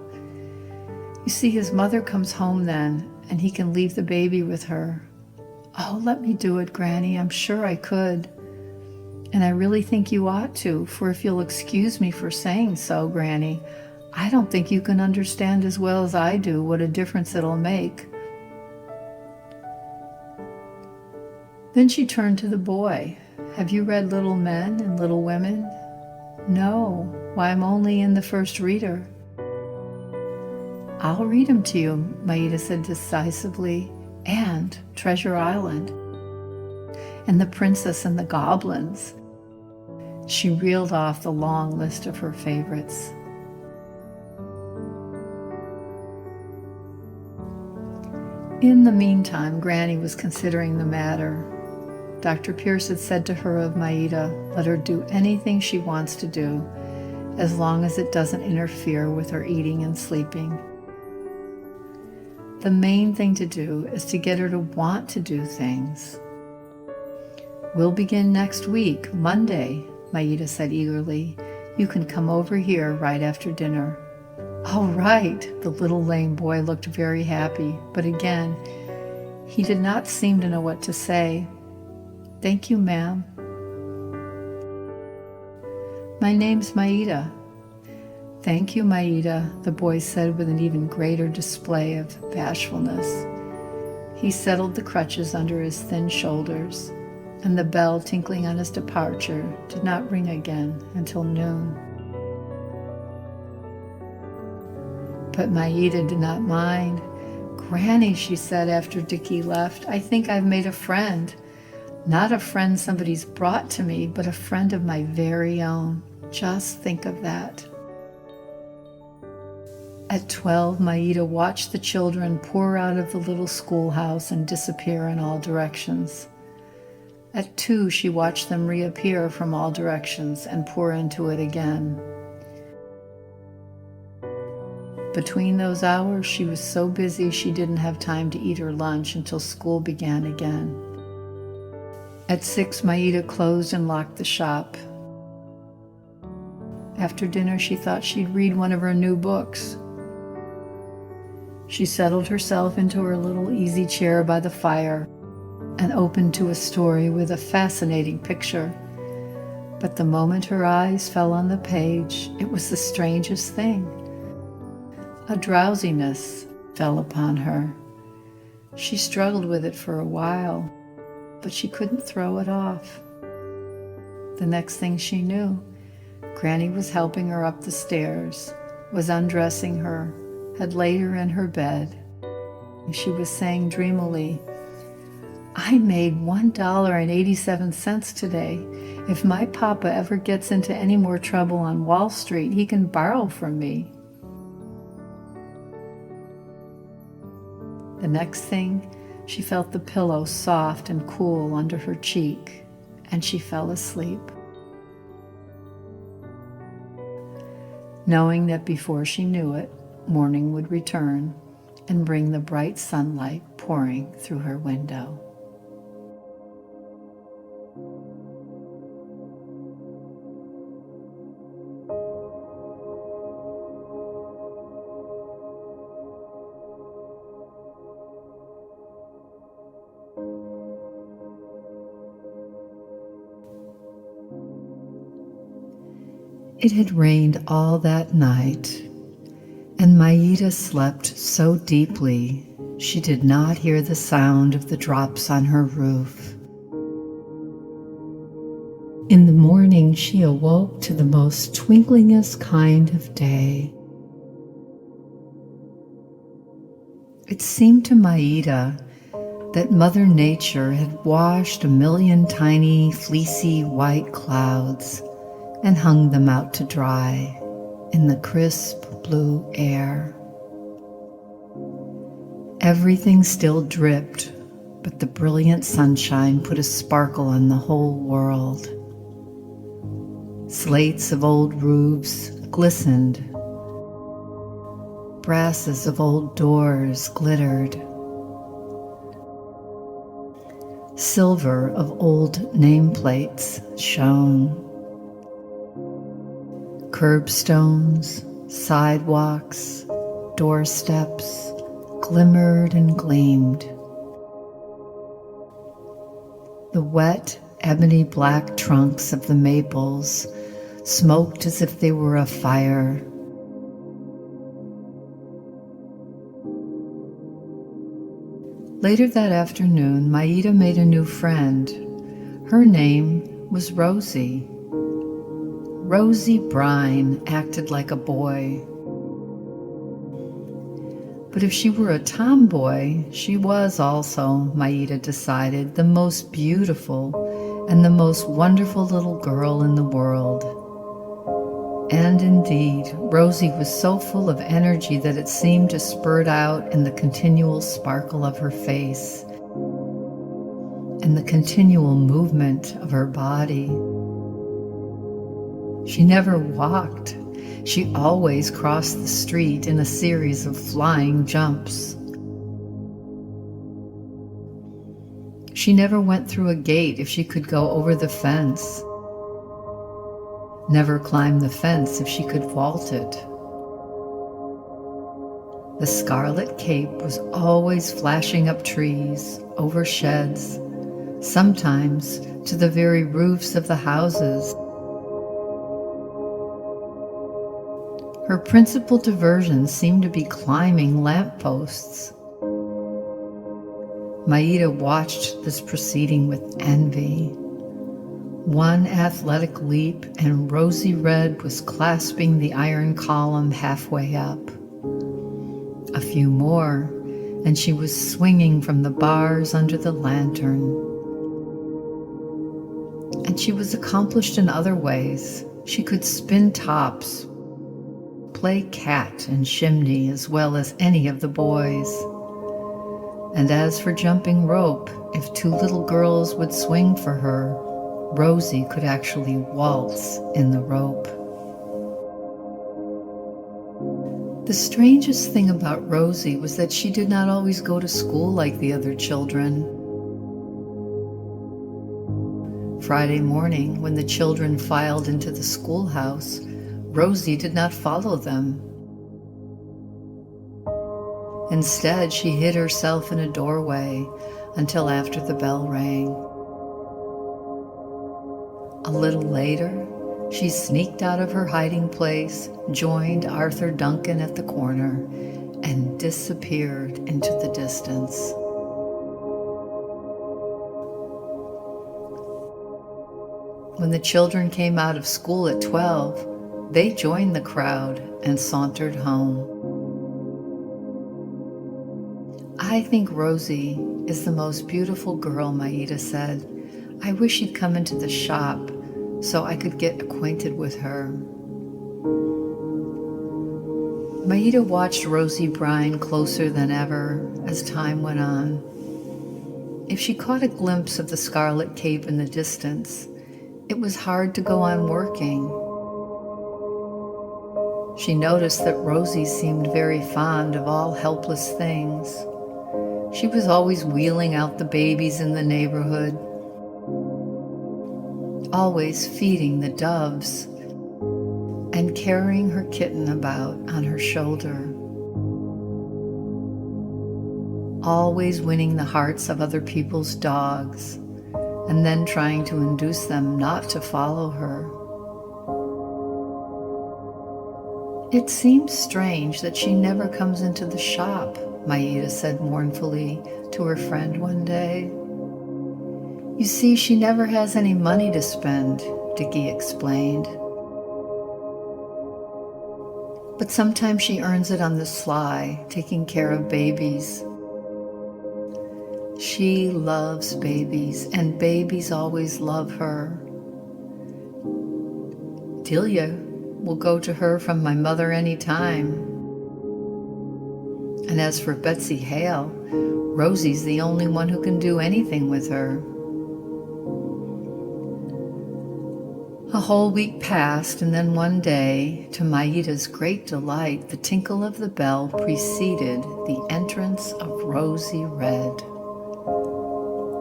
You see, his mother comes home then, and he can leave the baby with her. Oh, let me do it, Granny. I'm sure I could. And I really think you ought to, for if you'll excuse me for saying so, Granny, I don't think you can understand as well as I do what a difference it'll make. Then she turned to the boy. Have you read Little Men and Little Women? No. Why, I'm only in the first reader. I'll read them to you, Maida said decisively, and Treasure Island, and The Princess and the Goblins. She reeled off the long list of her favorites. In the meantime, Granny was considering the matter. Dr. Pierce had said to her of Maida, let her do anything she wants to do, as long as it doesn't interfere with her eating and sleeping. The main thing to do is to get her to want to do things. We'll begin next week, Monday, Maida said eagerly. You can come over here right after dinner. All right, the little lame boy looked very happy, but again, he did not seem to know what to say. Thank you, ma'am. My name's Maida. Thank you, Maida, the boy said with an even greater display of bashfulness. He settled the crutches under his thin shoulders, and the bell tinkling on his departure did not ring again until noon. But Maida did not mind. Granny, she said after Dickie left, I think I've made a friend. Not a friend somebody's brought to me, but a friend of my very own. Just think of that. At 12, Maida watched the children pour out of the little schoolhouse and disappear in all directions. At 2, she watched them reappear from all directions and pour into it again. Between those hours, she was so busy she didn't have time to eat her lunch until school began again. At 6, Maida closed and locked the shop. After dinner, she thought she'd read one of her new books. She settled herself into her little easy chair by the fire and opened to a story with a fascinating picture. But the moment her eyes fell on the page, it was the strangest thing. A drowsiness fell upon her. She struggled with it for a while, but she couldn't throw it off. The next thing she knew, Granny was helping her up the stairs, was undressing her, had laid her in her bed. She was saying dreamily, I made $1.87 today. If my papa ever gets into any more trouble on Wall Street, he can borrow from me. The next thing, she felt the pillow soft and cool under her cheek, and she fell asleep, knowing that before she knew it, morning would return and bring the bright sunlight pouring through her window. It had rained all that night, and Maida slept so deeply she did not hear the sound of the drops on her roof. In the morning, she awoke to the most twinklingest kind of day. It seemed to Maida that Mother Nature had washed a million tiny, fleecy white clouds and hung them out to dry in the crisp blue air. Everything still dripped, but the brilliant sunshine put a sparkle on the whole world. Slates of old roofs glistened. Brasses of old doors glittered. Silver of old nameplates shone. Curbstones, sidewalks, doorsteps glimmered and gleamed. The wet, ebony black trunks of the maples smoked as if they were afire. Later that afternoon, Maida made a new friend. Her name was Rosie. Rosie Brine acted like a boy. But if she were a tomboy, she was also, Maida decided, the most beautiful and the most wonderful little girl in the world. And indeed, Rosie was so full of energy that it seemed to spurt out in the continual sparkle of her face and the continual movement of her body. She never walked. She always crossed the street in a series of flying jumps. She never went through a gate if she could go over the fence. Never climbed the fence if she could vault it. The scarlet cape was always flashing up trees, over sheds, sometimes to the very roofs of the houses. Her principal diversion seemed to be climbing lampposts. Maida watched this proceeding with envy. One athletic leap, and Rosie Red was clasping the iron column halfway up. A few more, and she was swinging from the bars under the lantern. And she was accomplished in other ways. She could spin tops, play cat and chimney as well as any of the boys. And as for jumping rope, if two little girls would swing for her, Rosie could actually waltz in the rope. The strangest thing about Rosie was that she did not always go to school like the other children. Friday morning, when the children filed into the schoolhouse, Rosie did not follow them. Instead, she hid herself in a doorway until after the bell rang. A little later, she sneaked out of her hiding place, joined Arthur Duncan at the corner, and disappeared into the distance. When the children came out of school at 12, they joined the crowd and sauntered home. "I think Rosie is the most beautiful girl," Maida said. "I wish she'd come into the shop so I could get acquainted with her." Maida watched Rosie Brine closer than ever as time went on. If she caught a glimpse of the scarlet cape in the distance, it was hard to go on working. She noticed that Rosie seemed very fond of all helpless things. She was always wheeling out the babies in the neighborhood, always feeding the doves, and carrying her kitten about on her shoulder, always winning the hearts of other people's dogs, and then trying to induce them not to follow her. "It seems strange that she never comes into the shop," Maida said mournfully to her friend one day. "You see, she never has any money to spend," Dickie explained. "But sometimes she earns it on the sly, taking care of babies. She loves babies, and babies always love her. Delia will go to her from my mother any time. And as for Betsy Hale, Rosie's the only one who can do anything with her. A whole week passed, and then one day, to Maida's great delight, the tinkle of the bell preceded the entrance of Rosie Red.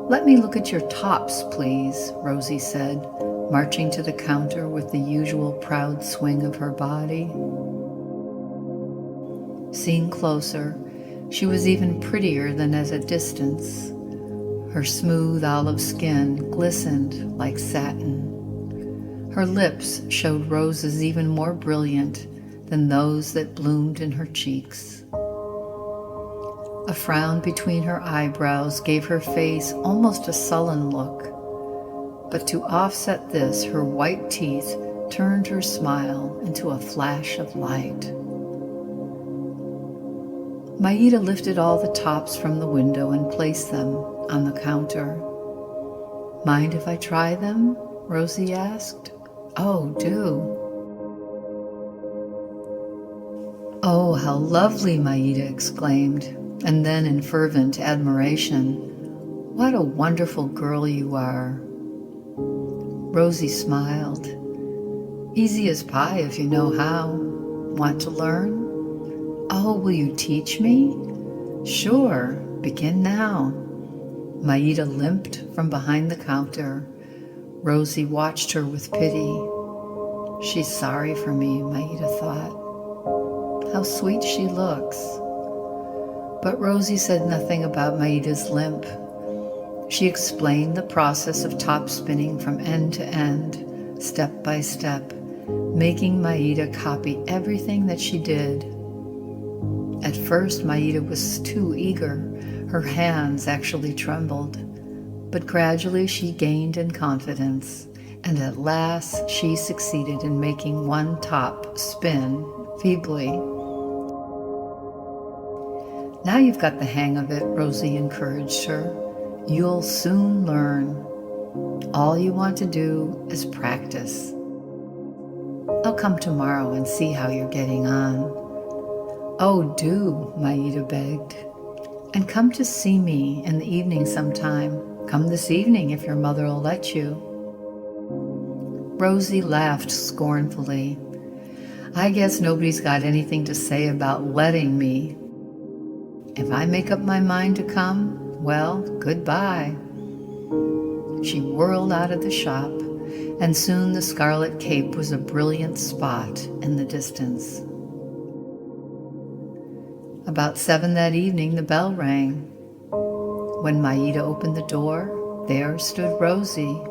"Let me look at your tops, please," Rosie said, marching to the counter with the usual proud swing of her body. Seen closer, she was even prettier than at a distance. Her smooth olive skin glistened like satin. Her lips showed roses even more brilliant than those that bloomed in her cheeks. A frown between her eyebrows gave her face almost a sullen look, but to offset this, her white teeth turned her smile into a flash of light. Maida lifted all the tops from the window and placed them on the counter. "Mind if I try them?" Rosie asked. "Oh, do." "Oh, how lovely," Maida exclaimed, and then in fervent admiration, "What a wonderful girl you are." Rosie smiled. "Easy as pie if you know how. Want to learn?" "Oh, will you teach me?" "Sure, begin now." Maida limped from behind the counter. Rosie watched her with pity. "She's sorry for me," Maida thought. "How sweet she looks." But Rosie said nothing about Maida's limp. She explained the process of top spinning from end to end, step by step, making Maida copy everything that she did. At first, Maida was too eager. Her hands actually trembled. But gradually she gained in confidence, and at last she succeeded in making one top spin feebly. "Now you've got the hang of it," Rosie encouraged her. "You'll soon learn. All you want to do is practice. I'll come tomorrow and see how you're getting on." "Oh, do," Maida begged. "And come to see me in the evening sometime. Come this evening if your mother will let you." Rosie laughed scornfully. "I guess nobody's got anything to say about letting me. If I make up my mind to come, well, goodbye." She whirled out of the shop, and soon the scarlet cape was a brilliant spot in the distance. About 7 that evening, the bell rang. When Maida opened the door, there stood Rosie.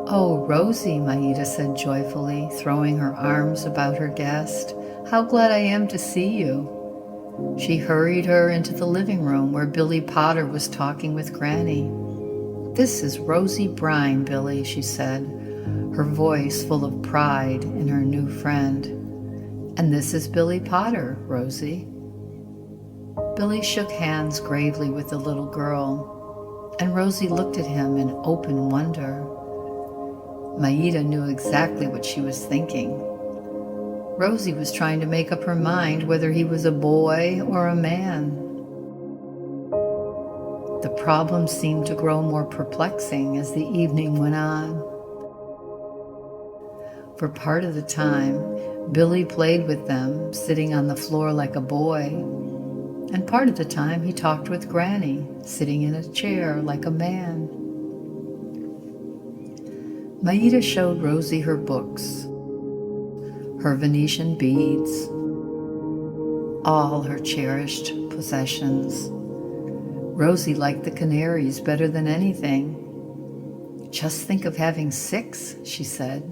"Oh, Rosie," Maida said joyfully, throwing her arms about her guest. "How glad I am to see you." She hurried her into the living room where Billy Potter was talking with Granny. "This is Rosie Brine, Billy," she said, her voice full of pride in her new friend. "And this is Billy Potter, Rosie." Billy shook hands gravely with the little girl, and Rosie looked at him in open wonder. Maida knew exactly what she was thinking. Rosie was trying to make up her mind whether he was a boy or a man. The problem seemed to grow more perplexing as the evening went on. For part of the time, Billy played with them, sitting on the floor like a boy, and part of the time he talked with Granny, sitting in a chair like a man. Maida showed Rosie her books, her Venetian beads, all her cherished possessions. Rosie liked the canaries better than anything. "Just think of having 6, she said.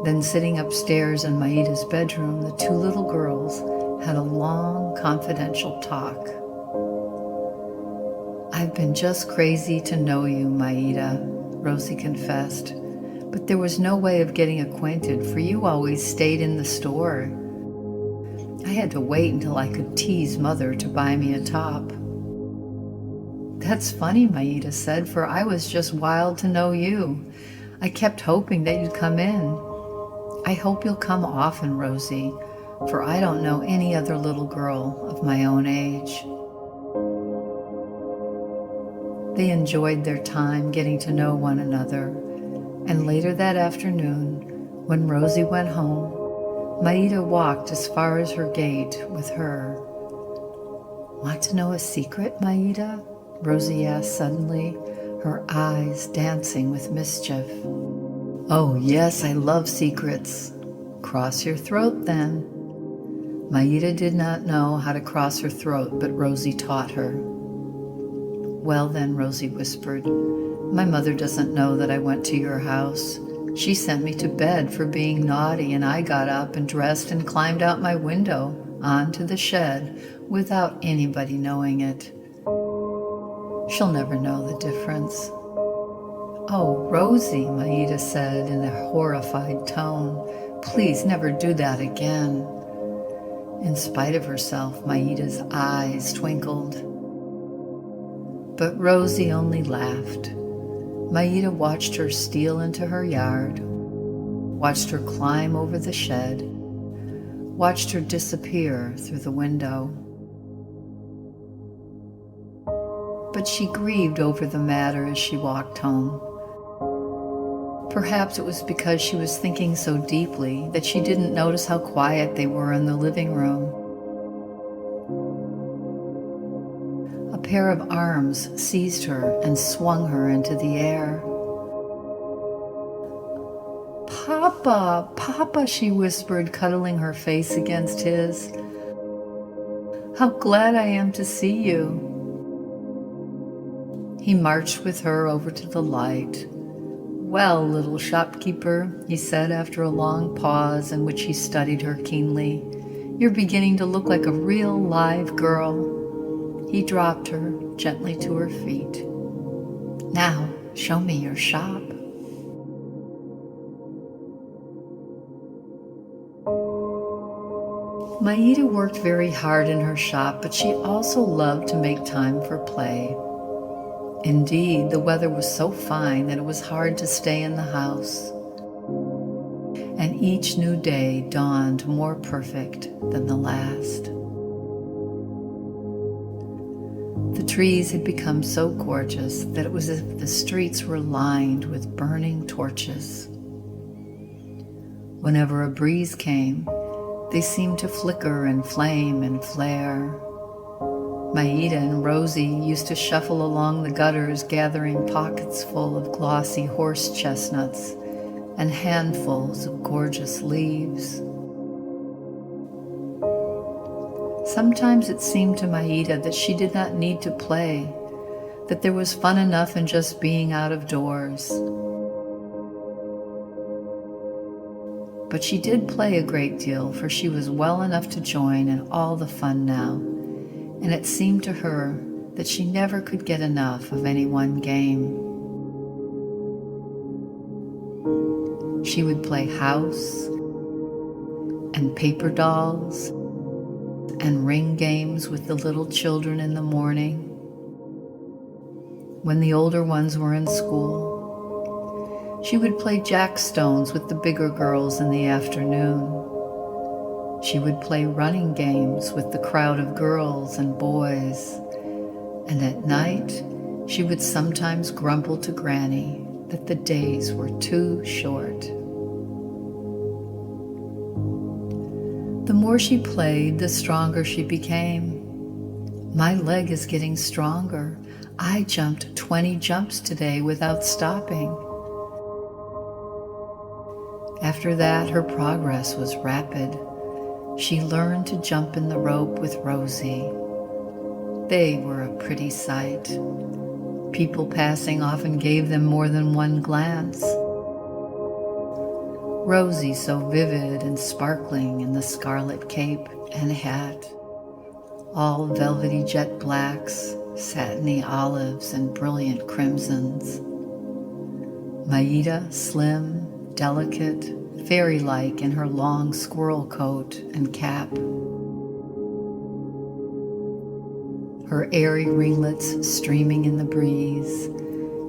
Then sitting upstairs in Maida's bedroom, the two little girls had a long, confidential talk. "I've been just crazy to know you, Maida," Rosie confessed, "but there was no way of getting acquainted, for you always stayed in the store. I had to wait until I could tease Mother to buy me a top." "That's funny," Maida said, "for I was just wild to know you. I kept hoping that you'd come in." "I hope you'll come often, Rosie. for I don't know any other little girl of my own age. They enjoyed their time getting to know one another, and later that afternoon, when Rosie went home, Maida walked as far as her gate with her. "Want to know a secret, Maida?" Rosie asked suddenly, her eyes dancing with mischief. "Oh, yes, I love secrets." "Cross your throat, then." Maida did not know how to cross her throat, but Rosie taught her. "Well then," Rosie whispered, "my mother doesn't know that I went to your house. She sent me to bed for being naughty, and I got up and dressed and climbed out my window onto the shed without anybody knowing it. She'll never know the difference." "Oh, Rosie," Maida said in a horrified tone, "please never do that again." In spite of herself, Maida's eyes twinkled. But Rosie only laughed. Maida watched her steal into her yard, watched her climb over the shed, watched her disappear through the window. But she grieved over the matter as she walked home. Perhaps it was because she was thinking so deeply that she didn't notice how quiet they were in the living room. A pair of arms seized her and swung her into the air. "Papa, Papa," she whispered, cuddling her face against his. "How glad I am to see you." He marched with her over to the light. "Well, little shopkeeper," he said after a long pause in which he studied her keenly, "you're beginning to look like a real live girl." He dropped her gently to her feet. "Now, show me your shop." Maida worked very hard in her shop, but she also loved to make time for play. Indeed, the weather was so fine that it was hard to stay in the house. And each new day dawned more perfect than the last. The trees had become so gorgeous that it was as if the streets were lined with burning torches. Whenever a breeze came, they seemed to flicker and flame and flare. Maida and Rosie used to shuffle along the gutters, gathering pockets full of glossy horse chestnuts and handfuls of gorgeous leaves. Sometimes it seemed to Maida that she did not need to play, that there was fun enough in just being out of doors. But she did play a great deal, for she was well enough to join in all the fun now, and it seemed to her that she never could get enough of any one game. She would play house and paper dolls and ring games with the little children in the morning, when the older ones were in school. She would play jackstones with the bigger girls in the afternoon. She would play running games with the crowd of girls and boys. And at night, she would sometimes grumble to Granny that the days were too short. The more she played, the stronger she became. "My leg is getting stronger. I jumped 20 jumps today without stopping." After that, her progress was rapid. She learned to jump in the rope with Rosie. They were a pretty sight. People passing often gave them more than one glance. Rosie so vivid and sparkling in the scarlet cape and hat, all velvety jet blacks, satiny olives, and brilliant crimsons. Maida, slim, delicate, fairy-like in her long squirrel coat and cap. Her airy ringlets streaming in the breeze,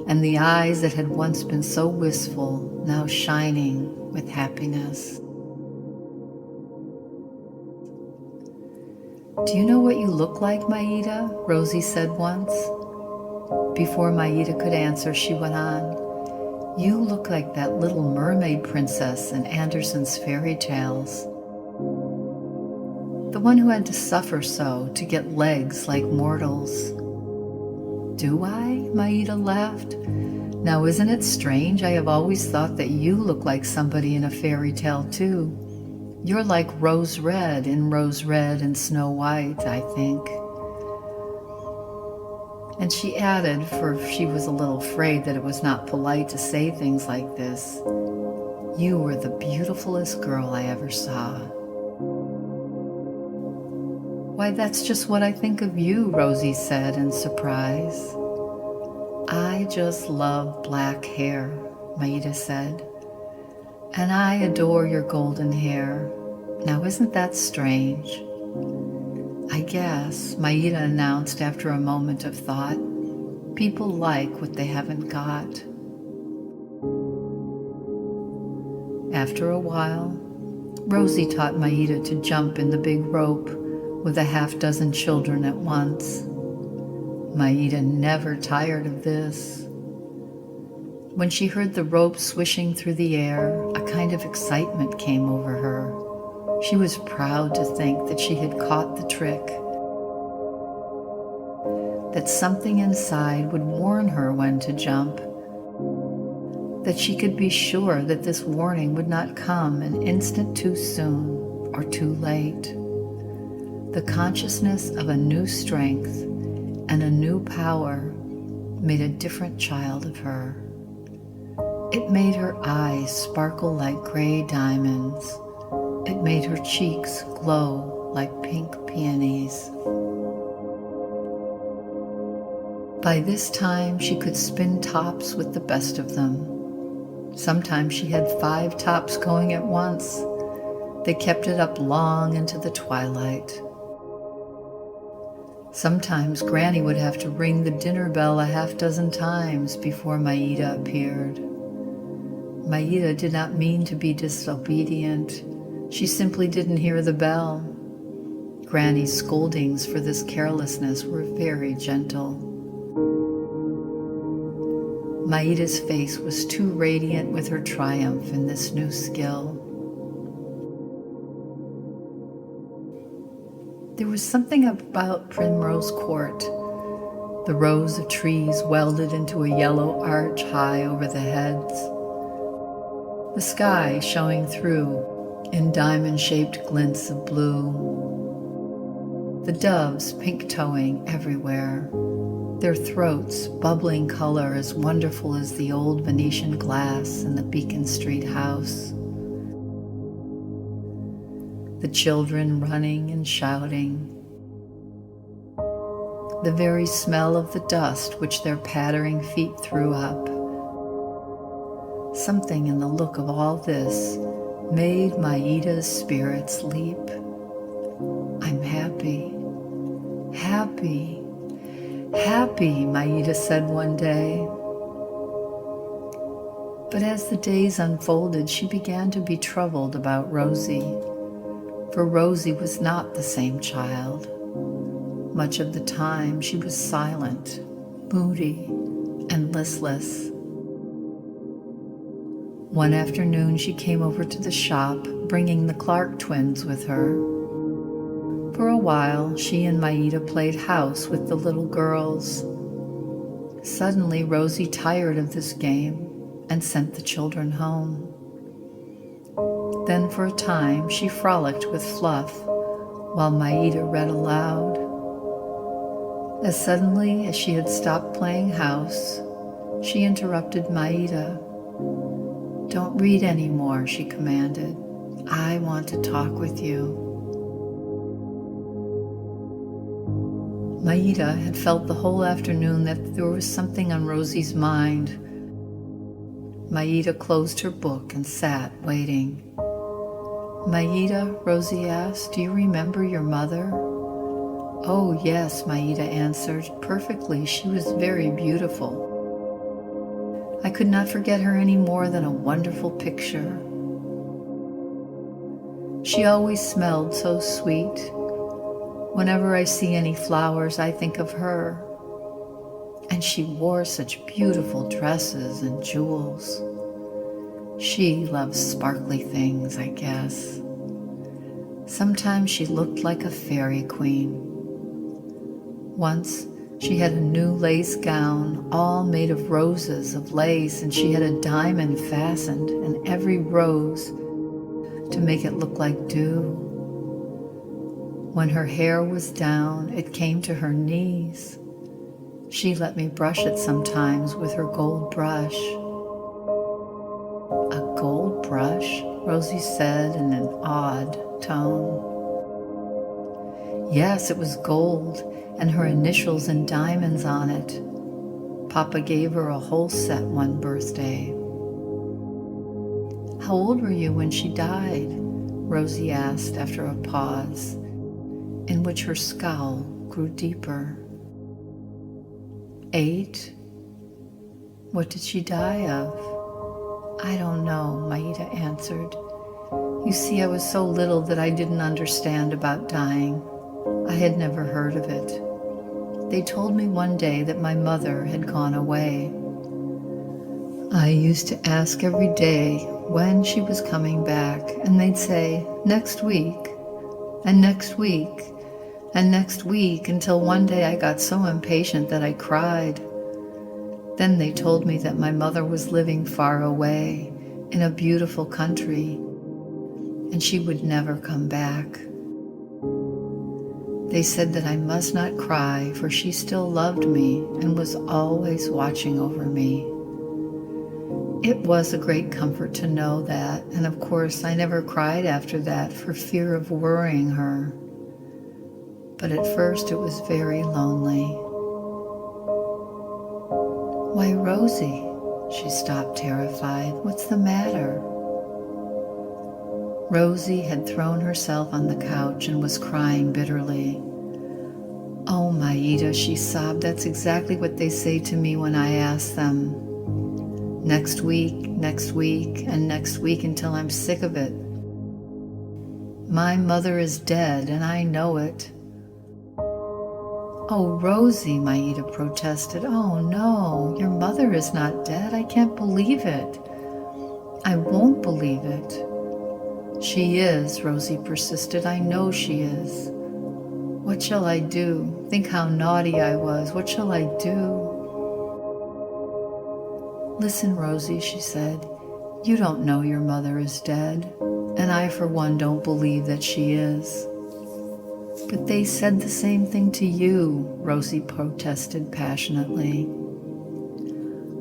and the eyes that had once been so wistful now shining with happiness. "Do you know what you look like, Maida?" Rosie said once. Before Maida could answer, she went on, "You look like that little mermaid princess in Andersen's fairy tales. The one who had to suffer so to get legs like mortals." "Do I?" Maida laughed. "Now isn't it strange? I have always thought that you look like somebody in a fairy tale too. You're like Rose Red in Rose Red and Snow White, I think." And she added, for she was a little afraid that it was not polite to say things like this, "You were the beautifulest girl I ever saw." "Why, that's just what I think of you," Rosie said in surprise. "I just love black hair," Maida said. "And I adore your golden hair. Now isn't that strange?" "I guess," Maida announced after a moment of thought, "people like what they haven't got." After a while, Rosie taught Maida to jump in the big rope with a half-dozen children at once. Maida never tired of this. When she heard the rope swishing through the air, a kind of excitement came over her. She was proud to think that she had caught the trick, that something inside would warn her when to jump, that she could be sure that this warning would not come an instant too soon or too late. The consciousness of a new strength and a new power made a different child of her. It made her eyes sparkle like gray diamonds. It made her cheeks glow like pink peonies. By this time, she could spin tops with the best of them. Sometimes she had 5 tops going at once. They kept it up long into the twilight. Sometimes Granny would have to ring the dinner bell a half-dozen times before Maida appeared. Maida did not mean to be disobedient. She simply didn't hear the bell. Granny's scoldings for this carelessness were very gentle. Maida's face was too radiant with her triumph in this new skill. There was something about Primrose Court. The rows of trees welded into a yellow arch high over the heads. The sky showing through in diamond-shaped glints of blue. The doves pink-toeing everywhere, their throats bubbling color as wonderful as the old Venetian glass in the Beacon Street house. The children running and shouting. The very smell of the dust which their pattering feet threw up. Something in the look of all this made Maida's spirits leap. "I'm happy, happy, happy," Maida said one day. But as the days unfolded, she began to be troubled about Rosie. For Rosie was not the same child. Much of the time she was silent, moody, and listless. One afternoon she came over to the shop, bringing the Clark twins with her. For a while she and Maida played house with the little girls. Suddenly Rosie tired of this game and sent the children home. Then for a time she frolicked with Fluff while Maida read aloud. As suddenly as she had stopped playing house, she interrupted Maida. "Don't read anymore," she commanded. "I want to talk with you." Maida had felt the whole afternoon that there was something on Rosie's mind. Maida closed her book and sat waiting. "Maida," Rosie asked, "do you remember your mother?" "Oh, yes," Maida answered, "perfectly. She was very beautiful. I could not forget her any more than a wonderful picture. She always smelled so sweet. Whenever I see any flowers, I think of her. And she wore such beautiful dresses and jewels. She loves sparkly things, I guess. Sometimes she looked like a fairy queen. Once, she had a new lace gown, all made of roses of lace, and she had a diamond fastened in every rose to make it look like dew. When her hair was down, it came to her knees. She let me brush it sometimes with her gold brush. A gold brush? Rosie said in an odd tone. Yes, it was gold, and her initials and diamonds on it. Papa gave her a whole set one birthday. How old were you when she died? Rosie asked after a pause, in which her scowl grew deeper. 8? What did she die of? I don't know, Maida answered. You see, I was so little that I didn't understand about dying. I had never heard of it. They told me one day that my mother had gone away. I used to ask every day when she was coming back, and they'd say, next week, and next week, and next week, until one day I got so impatient that I cried. Then they told me that my mother was living far away in a beautiful country, and she would never come back. They said that I must not cry, for she still loved me and was always watching over me. It was a great comfort to know that, and of course I never cried after that for fear of worrying her. But at first it was very lonely. Why, Rosie, she stopped terrified. What's the matter? Rosie had thrown herself on the couch and was crying bitterly. Oh, Maida, she sobbed, that's exactly what they say to me when I ask them. Next week, and next week until I'm sick of it. My mother is dead, and I know it. Oh, Rosie, Maida protested. Oh, no, your mother is not dead. I can't believe it. I won't believe it. She is, Rosie persisted. I know she is. What shall I do? Think how naughty I was. What shall I do? Listen, Rosie, she said. You don't know your mother is dead, and I, for one, don't believe that she is. But they said the same thing to you, Rosie protested passionately.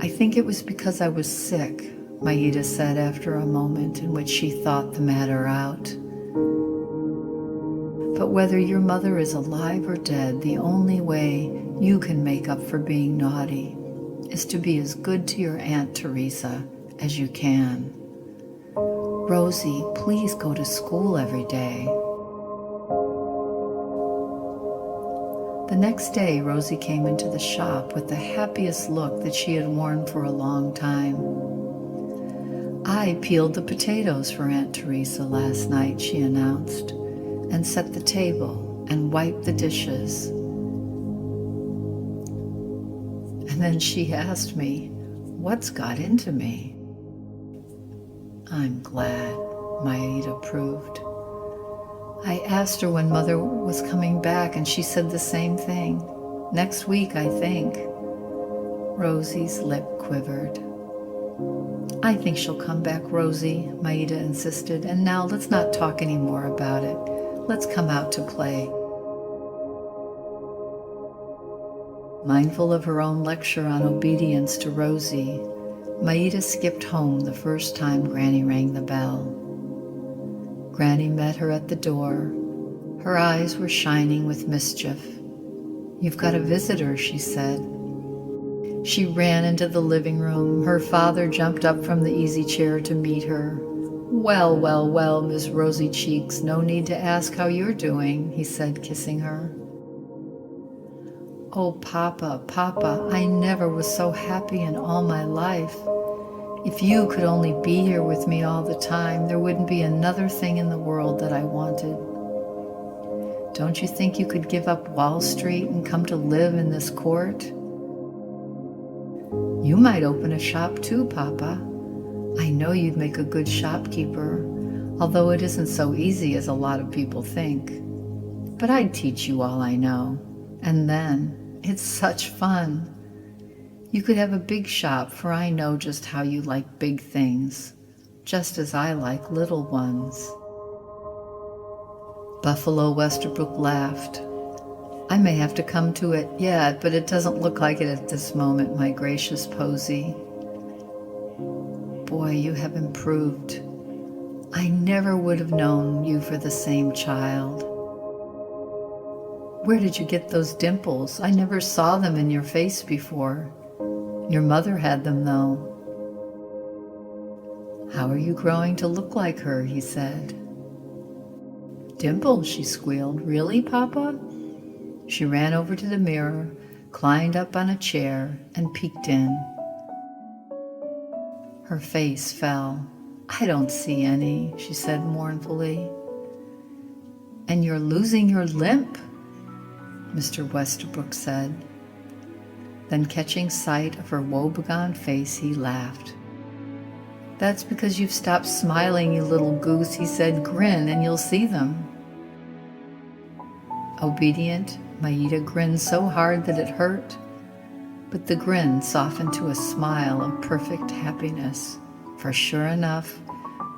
I think it was because I was sick, Maida said after a moment in which she thought the matter out. But whether your mother is alive or dead, the only way you can make up for being naughty is to be as good to your Aunt Teresa as you can. Rosie, please go to school every day. The next day, Rosie came into the shop with the happiest look that she had worn for a long time. I peeled the potatoes for Aunt Teresa last night, she announced, and set the table and wiped the dishes. And then she asked me, what's got into me? I'm glad, Maida proved. I asked her when Mother was coming back, and she said the same thing. Next week, I think. Rosie's lip quivered. I think she'll come back, Rosie, Maida insisted. And now let's not talk any more about it. Let's come out to play. Mindful of her own lecture on obedience to Rosie, Maida skipped home the first time Granny rang the bell. Granny met her at the door. Her eyes were shining with mischief. You've got a visitor, she said. She ran into the living room. Her father jumped up from the easy chair to meet her. Well, well, well, Miss Rosy Cheeks, no need to ask how you're doing, he said, kissing her. Oh, Papa, Papa, I never was so happy in all my life. If you could only be here with me all the time, there wouldn't be another thing in the world that I wanted. Don't you think you could give up Wall Street and come to live in this court? You might open a shop too, Papa. I know you'd make a good shopkeeper, although it isn't so easy as a lot of people think. But I'd teach you all I know, and then it's such fun. You could have a big shop, for I know just how you like big things, just as I like little ones. Buffalo Westerbrook laughed. I may have to come to it yet, but it doesn't look like it at this moment, my gracious Posy. Boy, you have improved. I never would have known you for the same child. Where did you get those dimples? I never saw them in your face before. Your mother had them, though. How are you growing to look like her? He said. Dimples, she squealed. Really, Papa? She ran over to the mirror, climbed up on a chair, and peeked in. Her face fell. I don't see any, she said mournfully. And you're losing your limp, Mr. Westerbrook said. Then, catching sight of her woebegone face, he laughed. That's because you've stopped smiling, you little goose, he said. Grin and you'll see them. Obedient, Maida grinned so hard that it hurt, but the grin softened to a smile of perfect happiness, for sure enough,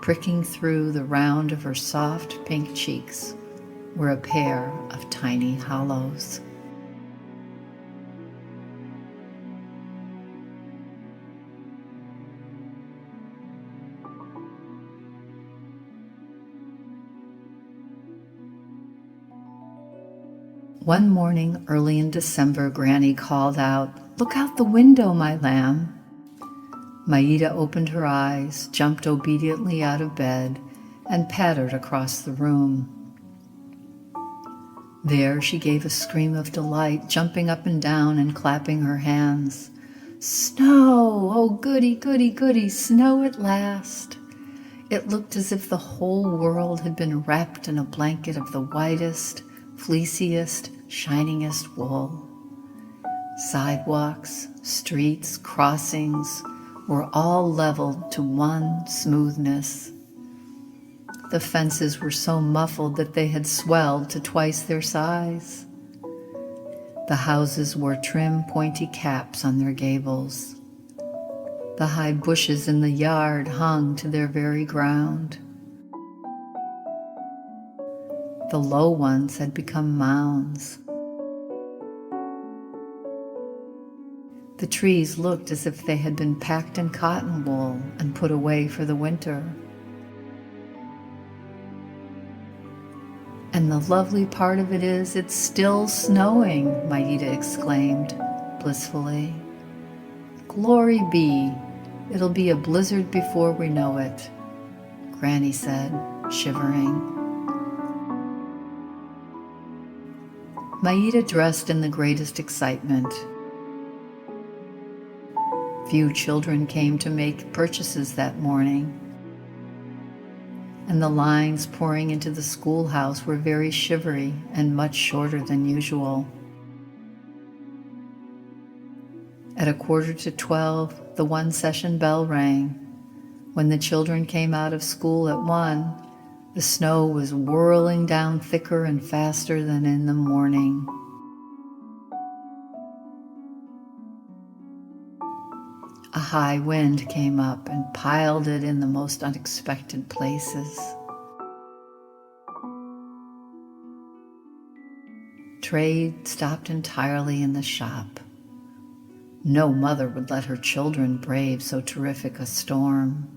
pricking through the round of her soft pink cheeks were a pair of tiny hollows. One morning early in December, Granny called out, "Look out the window, my lamb." Maida opened her eyes, jumped obediently out of bed, and pattered across the room. There she gave a scream of delight, jumping up and down and clapping her hands. Snow! Oh, goody, goody, goody, snow at last! It looked as if the whole world had been wrapped in a blanket of the whitest, fleeciest, shiningest wool. Sidewalks, streets, crossings were all leveled to one smoothness. The fences were so muffled that they had swelled to twice their size. The houses wore trim, pointy caps on their gables. The high bushes in the yard hung to their very ground. The low ones had become mounds. The trees looked as if they had been packed in cotton wool and put away for the winter. And the lovely part of it is, it's still snowing, Maida exclaimed blissfully. Glory be, it'll be a blizzard before we know it, Granny said, shivering. Maida dressed in the greatest excitement. Few children came to make purchases that morning, and the lines pouring into the schoolhouse were very shivery and much shorter than usual. At 11:45, the one-session bell rang. When the children came out of school at 1, the snow was whirling down thicker and faster than in the morning. A high wind came up and piled it in the most unexpected places. Trade stopped entirely in the shop. No mother would let her children brave so terrific a storm.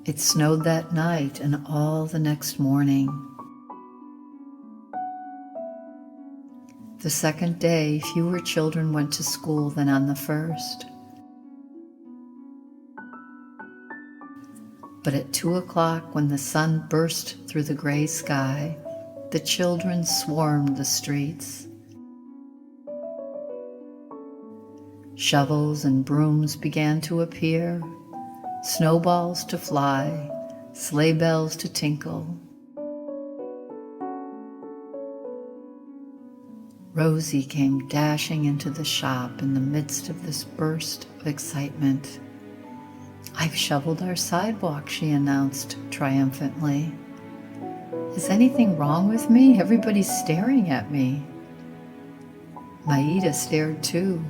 It snowed that night and all the next morning. The second day, fewer children went to school than on the first. But at 2 o'clock, when the sun burst through the gray sky, the children swarmed the streets. Shovels and brooms began to appear, snowballs to fly, sleigh bells to tinkle. Rosie came dashing into the shop in the midst of this burst of excitement. "I've shoveled our sidewalk," she announced triumphantly. "Is anything wrong with me? Everybody's staring at me." Maida stared too.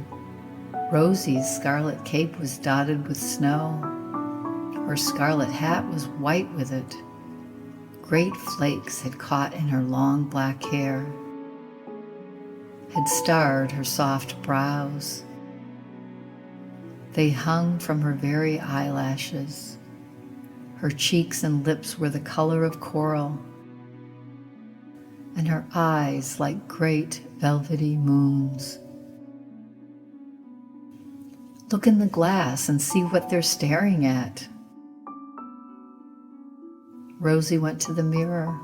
Rosie's scarlet cape was dotted with snow. Her scarlet hat was white with it. Great flakes had caught in her long black hair, had starred her soft brows. They hung from her very eyelashes. Her cheeks and lips were the color of coral, and her eyes like great velvety moons. "Look in the glass and see what they're staring at." Rosie went to the mirror.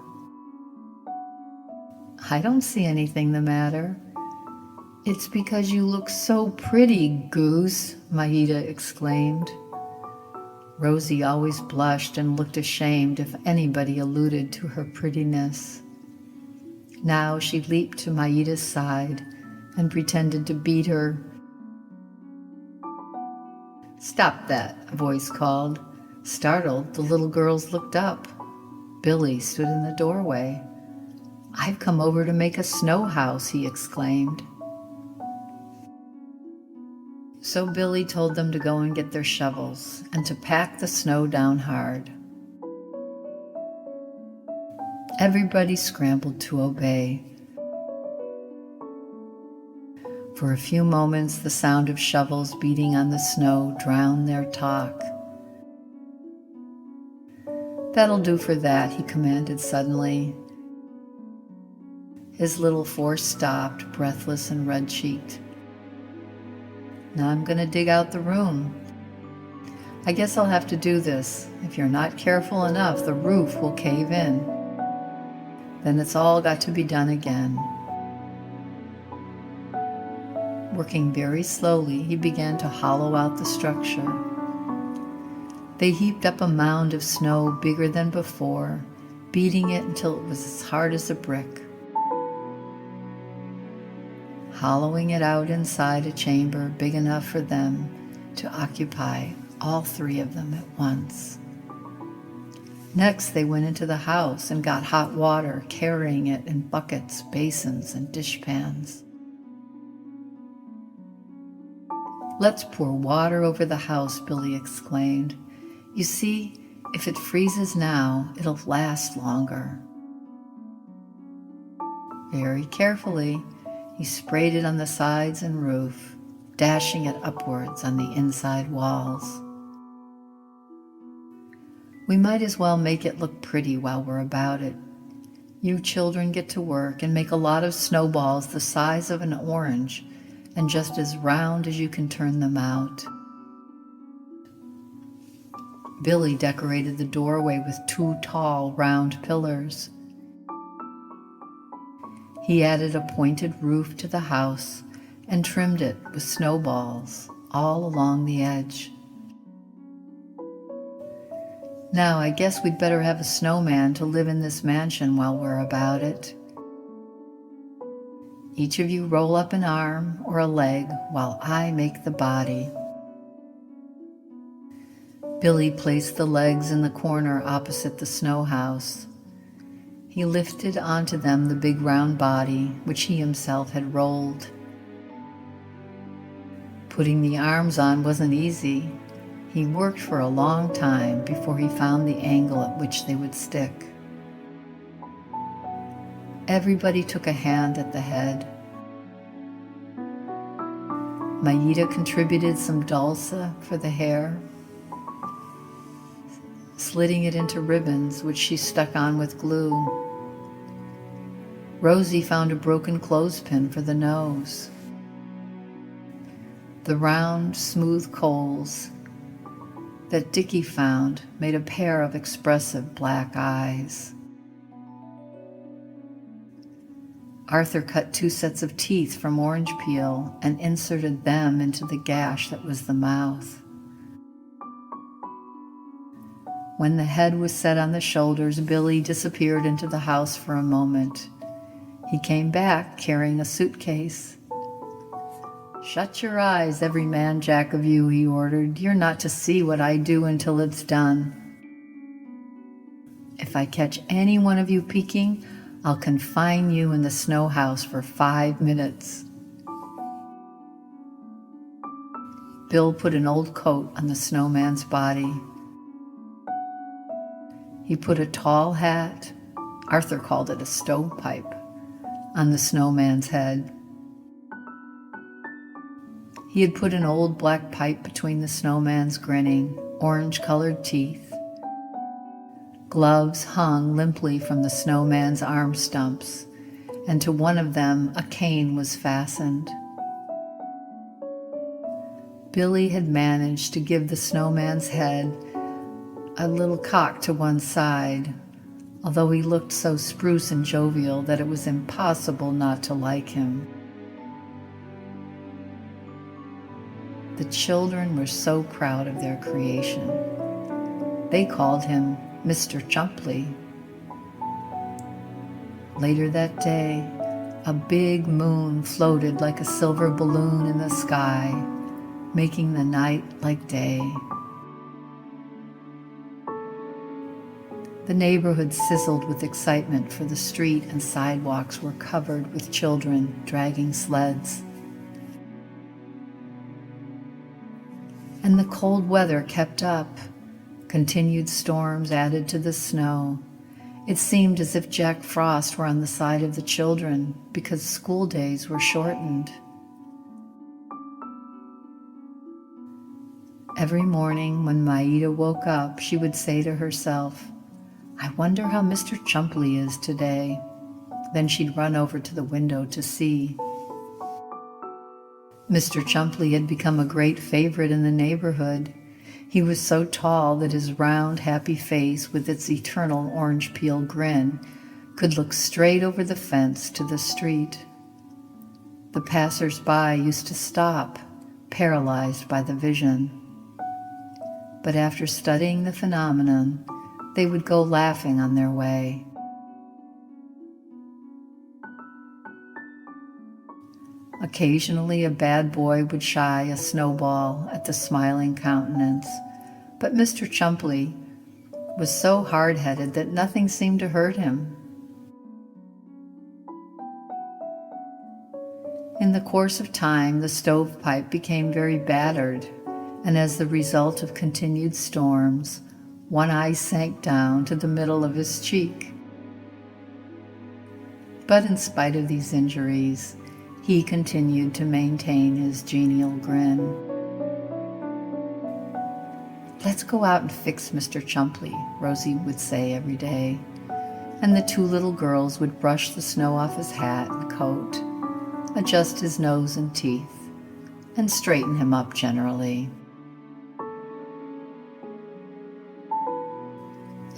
"I don't see anything the matter." "It's because you look so pretty, goose," Maida exclaimed. Rosie always blushed and looked ashamed if anybody alluded to her prettiness. Now she leaped to Maida's side and pretended to beat her. "Stop that," a voice called. Startled, the little girls looked up. Billy stood in the doorway. "I've come over to make a snow house," he exclaimed. So Billy told them to go and get their shovels and to pack the snow down hard. Everybody scrambled to obey. For a few moments, the sound of shovels beating on the snow drowned their talk. "That'll do for that," he commanded suddenly. His little force stopped, breathless and red-cheeked. "Now I'm going to dig out the room. I guess I'll have to do this. If you're not careful enough, the roof will cave in. Then it's all got to be done again." Working very slowly, he began to hollow out the structure. They heaped up a mound of snow bigger than before, beating it until it was as hard as a brick. Hollowing it out inside a chamber big enough for them to occupy all three of them at once. Next, they went into the house and got hot water, carrying it in buckets, basins, and dishpans. "Let's pour water over the house," Billy exclaimed. "You see, if it freezes now, it'll last longer." Very carefully, he sprayed it on the sides and roof, dashing it upwards on the inside walls. "We might as well make it look pretty while we're about it. You children get to work and make a lot of snowballs the size of an orange and just as round as you can turn them out." Billy decorated the doorway with 2 tall, round pillars. He added a pointed roof to the house and trimmed it with snowballs all along the edge. "Now I guess we'd better have a snowman to live in this mansion while we're about it. Each of you roll up an arm or a leg while I make the body." Billy placed the legs in the corner opposite the snow house. He lifted onto them the big round body, which he himself had rolled. Putting the arms on wasn't easy. He worked for a long time before he found the angle at which they would stick. Everybody took a hand at the head. Maida contributed some dulsa for the hair, slitting it into ribbons, which she stuck on with glue. Rosie found a broken clothespin for the nose. The round, smooth coals that Dickie found made a pair of expressive black eyes. Arthur cut 2 sets of teeth from orange peel and inserted them into the gash that was the mouth. When the head was set on the shoulders, Billy disappeared into the house for a moment. He came back carrying a suitcase. "Shut your eyes, every man jack of you," he ordered. "You're not to see what I do until it's done. If I catch any one of you peeking, I'll confine you in the snow house for 5 minutes." Bill put an old coat on the snowman's body. He put a tall hat, Arthur called it a stovepipe, on the snowman's head. He had put an old black pipe between the snowman's grinning, orange-colored teeth. Gloves hung limply from the snowman's arm stumps, and to one of them a cane was fastened. Billy had managed to give the snowman's head a little cock to one side, although he looked so spruce and jovial that it was impossible not to like him. The children were so proud of their creation. They called him Mr. Chumpley. Later that day, a big moon floated like a silver balloon in the sky, making the night like day. The neighborhood sizzled with excitement, for the street and sidewalks were covered with children dragging sleds. And the cold weather kept up. Continued storms added to the snow. It seemed as if Jack Frost were on the side of the children because school days were shortened. Every morning when Maida woke up, she would say to herself, "I wonder how Mr. Chumpley is today." Then she'd run over to the window to see. Mr. Chumpley had become a great favorite in the neighborhood. He was so tall that his round, happy face with its eternal orange peel grin could look straight over the fence to the street. The passers-by used to stop, paralyzed by the vision. But after studying the phenomenon, they would go laughing on their way. Occasionally a bad boy would shy a snowball at the smiling countenance, but Mr. Chumpley was so hard-headed that nothing seemed to hurt him. In the course of time, the stovepipe became very battered, and as the result of continued storms, one eye sank down to the middle of his cheek. But in spite of these injuries, he continued to maintain his genial grin. "Let's go out and fix Mr. Chumpley," Rosie would say every day, and the two little girls would brush the snow off his hat and coat, adjust his nose and teeth, and straighten him up generally.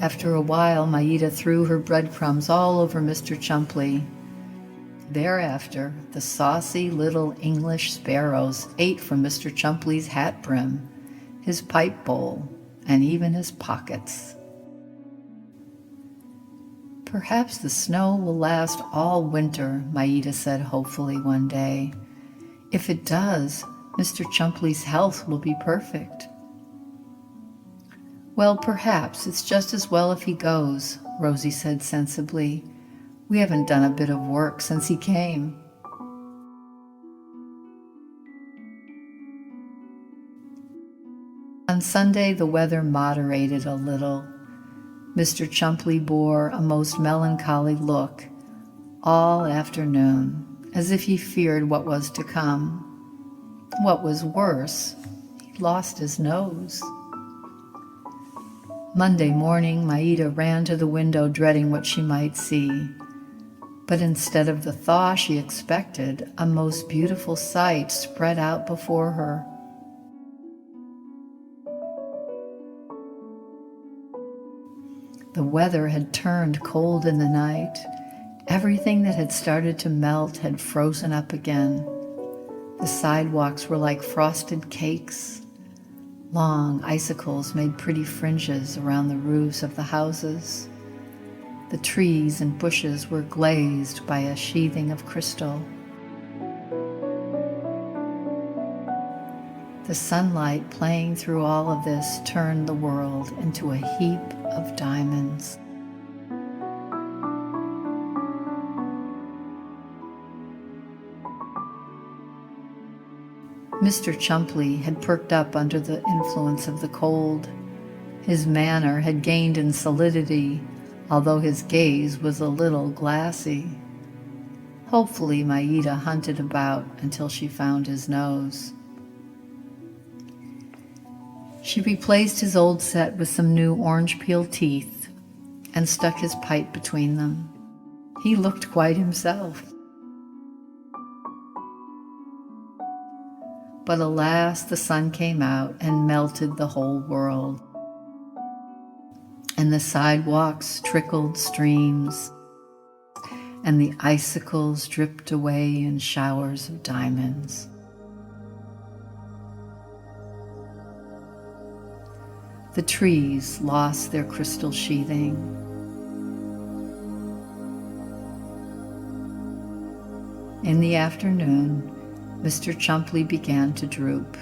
After a while, Maida threw her breadcrumbs all over Mr. Chumpley. Thereafter, the saucy little English sparrows ate from Mr. Chumpley's hat brim, his pipe bowl, and even his pockets. "Perhaps the snow will last all winter," Maida said hopefully one day. "If it does, Mr. Chumpley's health will be perfect." "Well, perhaps it's just as well if he goes," Rosie said sensibly. "We haven't done a bit of work since he came." On Sunday, the weather moderated a little. Mr. Chumpley bore a most melancholy look all afternoon, as if he feared what was to come. What was worse, he lost his nose. Monday morning, Maida ran to the window dreading what she might see. But instead of the thaw she expected, a most beautiful sight spread out before her. The weather had turned cold in the night. Everything that had started to melt had frozen up again. The sidewalks were like frosted cakes. Long icicles made pretty fringes around the roofs of the houses. The trees and bushes were glazed by a sheathing of crystal. The sunlight playing through all of this turned the world into a heap of diamonds. Mr. Chumpley had perked up under the influence of the cold. His manner had gained in solidity, although his gaze was a little glassy. Hopefully, Maida hunted about until she found his nose. She replaced his old set with some new orange peel teeth and stuck his pipe between them. He looked quite himself. But alas, the sun came out and melted the whole world. And the sidewalks trickled streams, and the icicles dripped away in showers of diamonds. The trees lost their crystal sheathing. In the afternoon, Mr. Chumpley began to droop.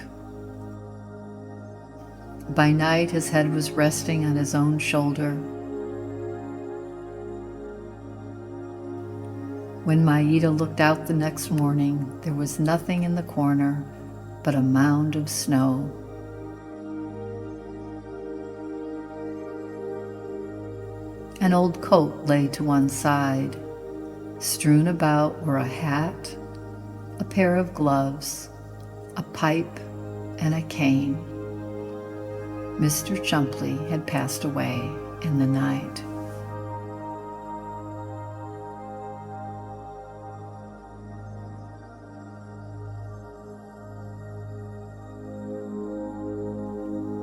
By night, his head was resting on his own shoulder. When Maida looked out the next morning, there was nothing in the corner but a mound of snow. An old coat lay to one side. Strewn about were a hat, a pair of gloves, a pipe, and a cane. Mr. Chumpley had passed away in the night.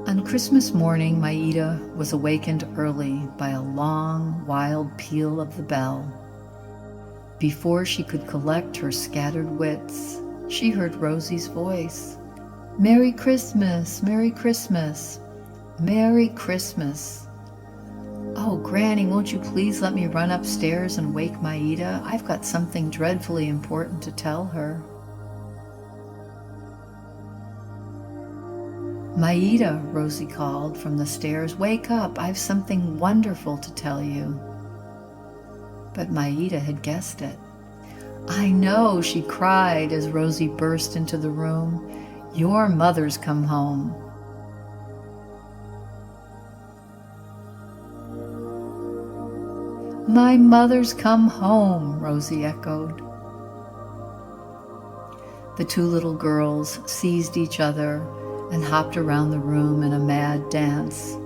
On Christmas morning, Maida was awakened early by a long, wild peal of the bell. Before she could collect her scattered wits, she heard Rosie's voice. "Merry Christmas! Merry Christmas! Merry Christmas!" "Oh, Granny, won't you please let me run upstairs and wake Maida? I've got something dreadfully important to tell her." "Maida," Rosie called from the stairs, "wake up! I've something wonderful to tell you." But Maida had guessed it. "I know," she cried as Rosie burst into the room. "Your mother's come home." "My mother's come home," Rosie echoed. The two little girls seized each other and hopped around the room in a mad dance.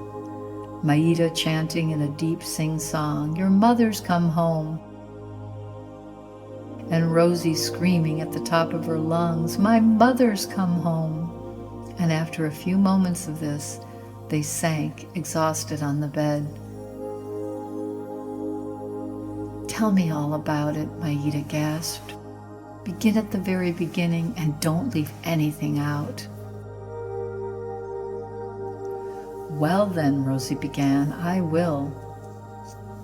Maida chanting in a deep sing-song, "Your mother's come home," and Rosie screaming at the top of her lungs, "My mother's come home." And after a few moments of this, they sank exhausted on the bed. "Tell me all about it," Maida gasped. "Begin at the very beginning and don't leave anything out." "Well then," Rosie began, "I will.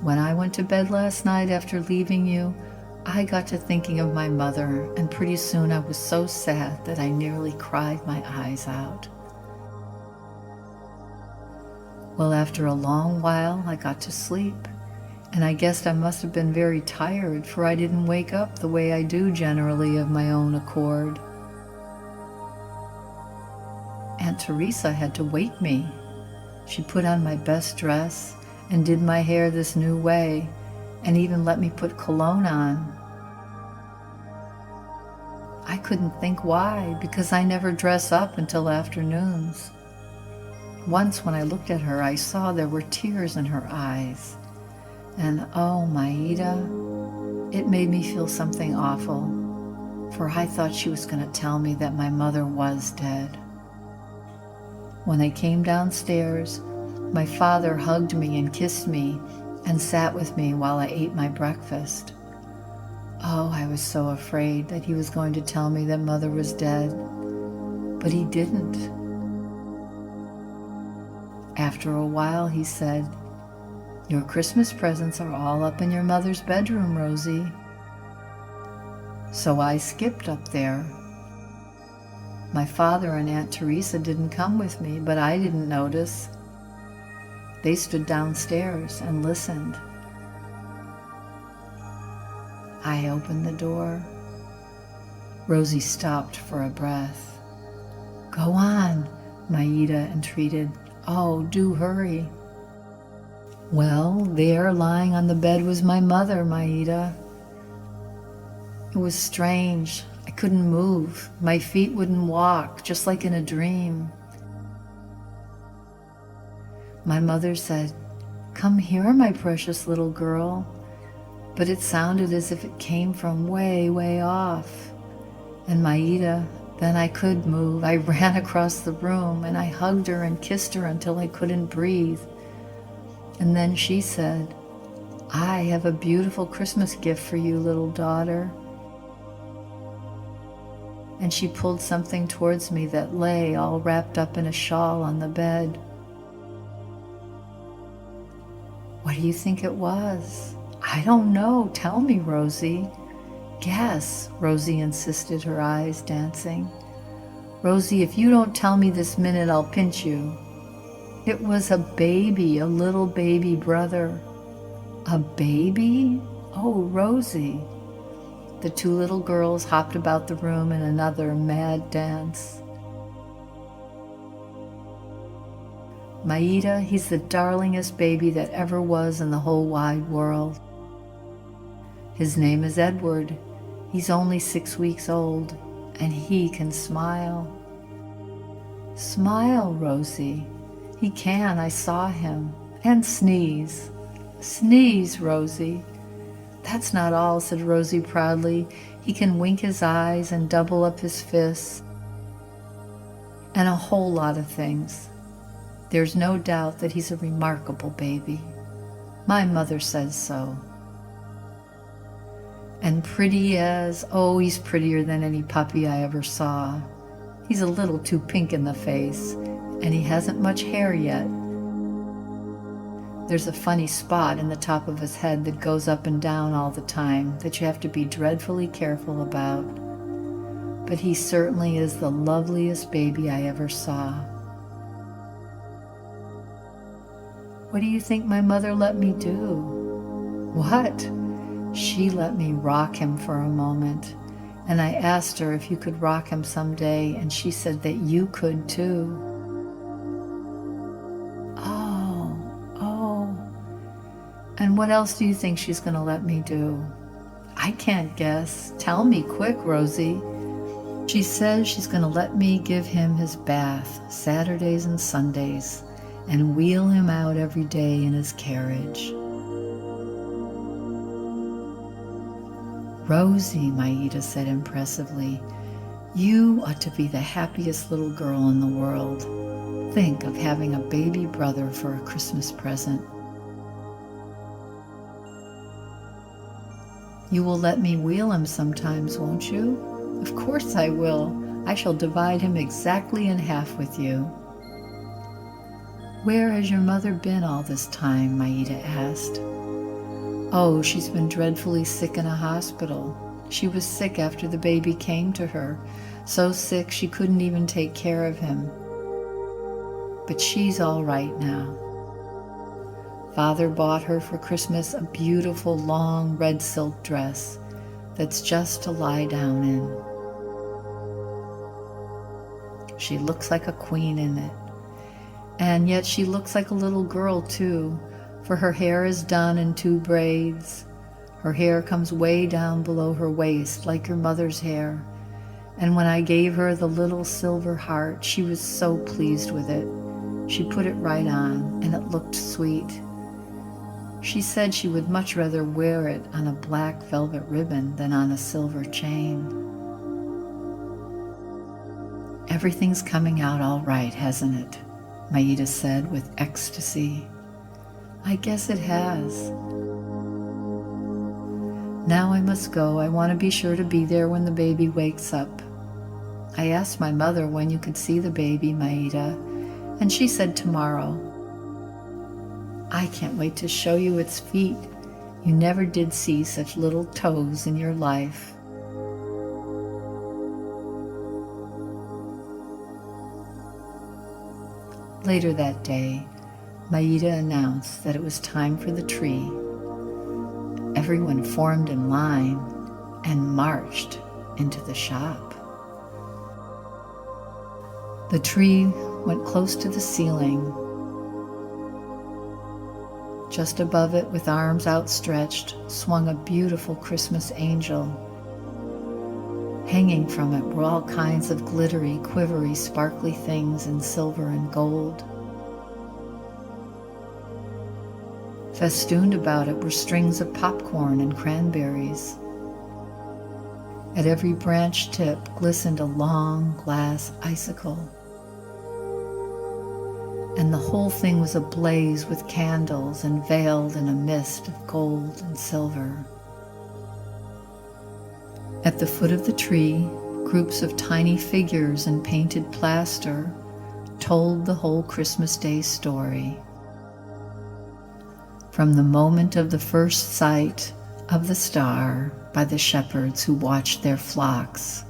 When I went to bed last night after leaving you, I got to thinking of my mother, and pretty soon I was so sad that I nearly cried my eyes out. Well, after a long while, I got to sleep, and I guessed I must have been very tired, for I didn't wake up the way I do generally of my own accord. Aunt Teresa had to wake me. She put on my best dress and did my hair this new way, and even let me put cologne on. I couldn't think why, because I never dress up until afternoons. Once when I looked at her, I saw there were tears in her eyes. And oh, Maida, it made me feel something awful, for I thought she was going to tell me that my mother was dead. When I came downstairs, my father hugged me and kissed me and sat with me while I ate my breakfast. Oh, I was so afraid that he was going to tell me that Mother was dead, but he didn't. After a while, he said, Your Christmas presents are all up in your mother's bedroom, Rosie. So I skipped up there. My father and Aunt Teresa didn't come with me, but I didn't notice. They stood downstairs and listened. I opened the door. Rosie stopped for a breath. Go on, Maida entreated. Oh, do hurry. Well, there, lying on the bed, was my mother, Maida. It was strange. I couldn't move. My feet wouldn't walk, just like in a dream. My mother said, "Come here, my precious little girl." But it sounded as if it came from way, way off. And Maida, then I could move. I ran across the room and I hugged her and kissed her until I couldn't breathe. And then she said, "I have a beautiful Christmas gift for you, little daughter." And she pulled something towards me that lay all wrapped up in a shawl on the bed. What do you think it was? I don't know. Tell me, Rosie. Guess, Rosie insisted, her eyes dancing. Rosie, if you don't tell me this minute, I'll pinch you. It was a baby, a little baby brother. A baby? Oh, Rosie. The two little girls hopped about the room in another mad dance. Maida, he's the darlingest baby that ever was in the whole wide world. His name is Edward. He's only 6 weeks old, and he can smile. Smile, Rosie. He can, I saw him. And sneeze. Sneeze, Rosie. That's not all, said Rosie proudly. He can wink his eyes and double up his fists. And a whole lot of things. There's no doubt that he's a remarkable baby. My mother says so. And pretty as, oh, he's prettier than any puppy I ever saw. He's a little too pink in the face, and he hasn't much hair yet. There's a funny spot in the top of his head that goes up and down all the time that you have to be dreadfully careful about. But he certainly is the loveliest baby I ever saw. What do you think my mother let me do? What? She let me rock him for a moment, and I asked her if you could rock him someday, and she said that you could too. Oh. And what else do you think she's going to let me do? I can't guess. Tell me quick, Rosie. She says she's going to let me give him his bath Saturdays and Sundays and wheel him out every day in his carriage. Rosie, Maida said impressively, you ought to be the happiest little girl in the world. Think of having a baby brother for a Christmas present. You will let me wheel him sometimes, won't you? Of course I will. I shall divide him exactly in half with you. Where has your mother been all this time? Maida asked. Oh, she's been dreadfully sick in a hospital. She was sick after the baby came to her, so sick she couldn't even take care of him. But she's all right now. Father bought her for Christmas a beautiful long red silk dress that's just to lie down in. She looks like a queen in it. And yet she looks like a little girl too, for her hair is done in 2 braids. Her hair comes way down below her waist like your mother's hair. And when I gave her the little silver heart, she was so pleased with it. She put it right on, and it looked sweet. She said she would much rather wear it on a black velvet ribbon than on a silver chain. Everything's coming out all right, hasn't it? Maida said with ecstasy. I guess it has. Now I must go. I want to be sure to be there when the baby wakes up. I asked my mother when you could see the baby, Maida, and she said tomorrow. I can't wait to show you its feet. You never did see such little toes in your life. Later that day, Maida announced that it was time for the tree. Everyone formed in line and marched into the shop. The tree went close to the ceiling. Just above it, with arms outstretched, swung a beautiful Christmas angel. Hanging from it were all kinds of glittery, quivery, sparkly things in silver and gold. Festooned about it were strings of popcorn and cranberries. At every branch tip glistened a long glass icicle. And the whole thing was ablaze with candles and veiled in a mist of gold and silver. At the foot of the tree, groups of tiny figures in painted plaster told the whole Christmas Day story. From the moment of the first sight of the star by the shepherds who watched their flocks,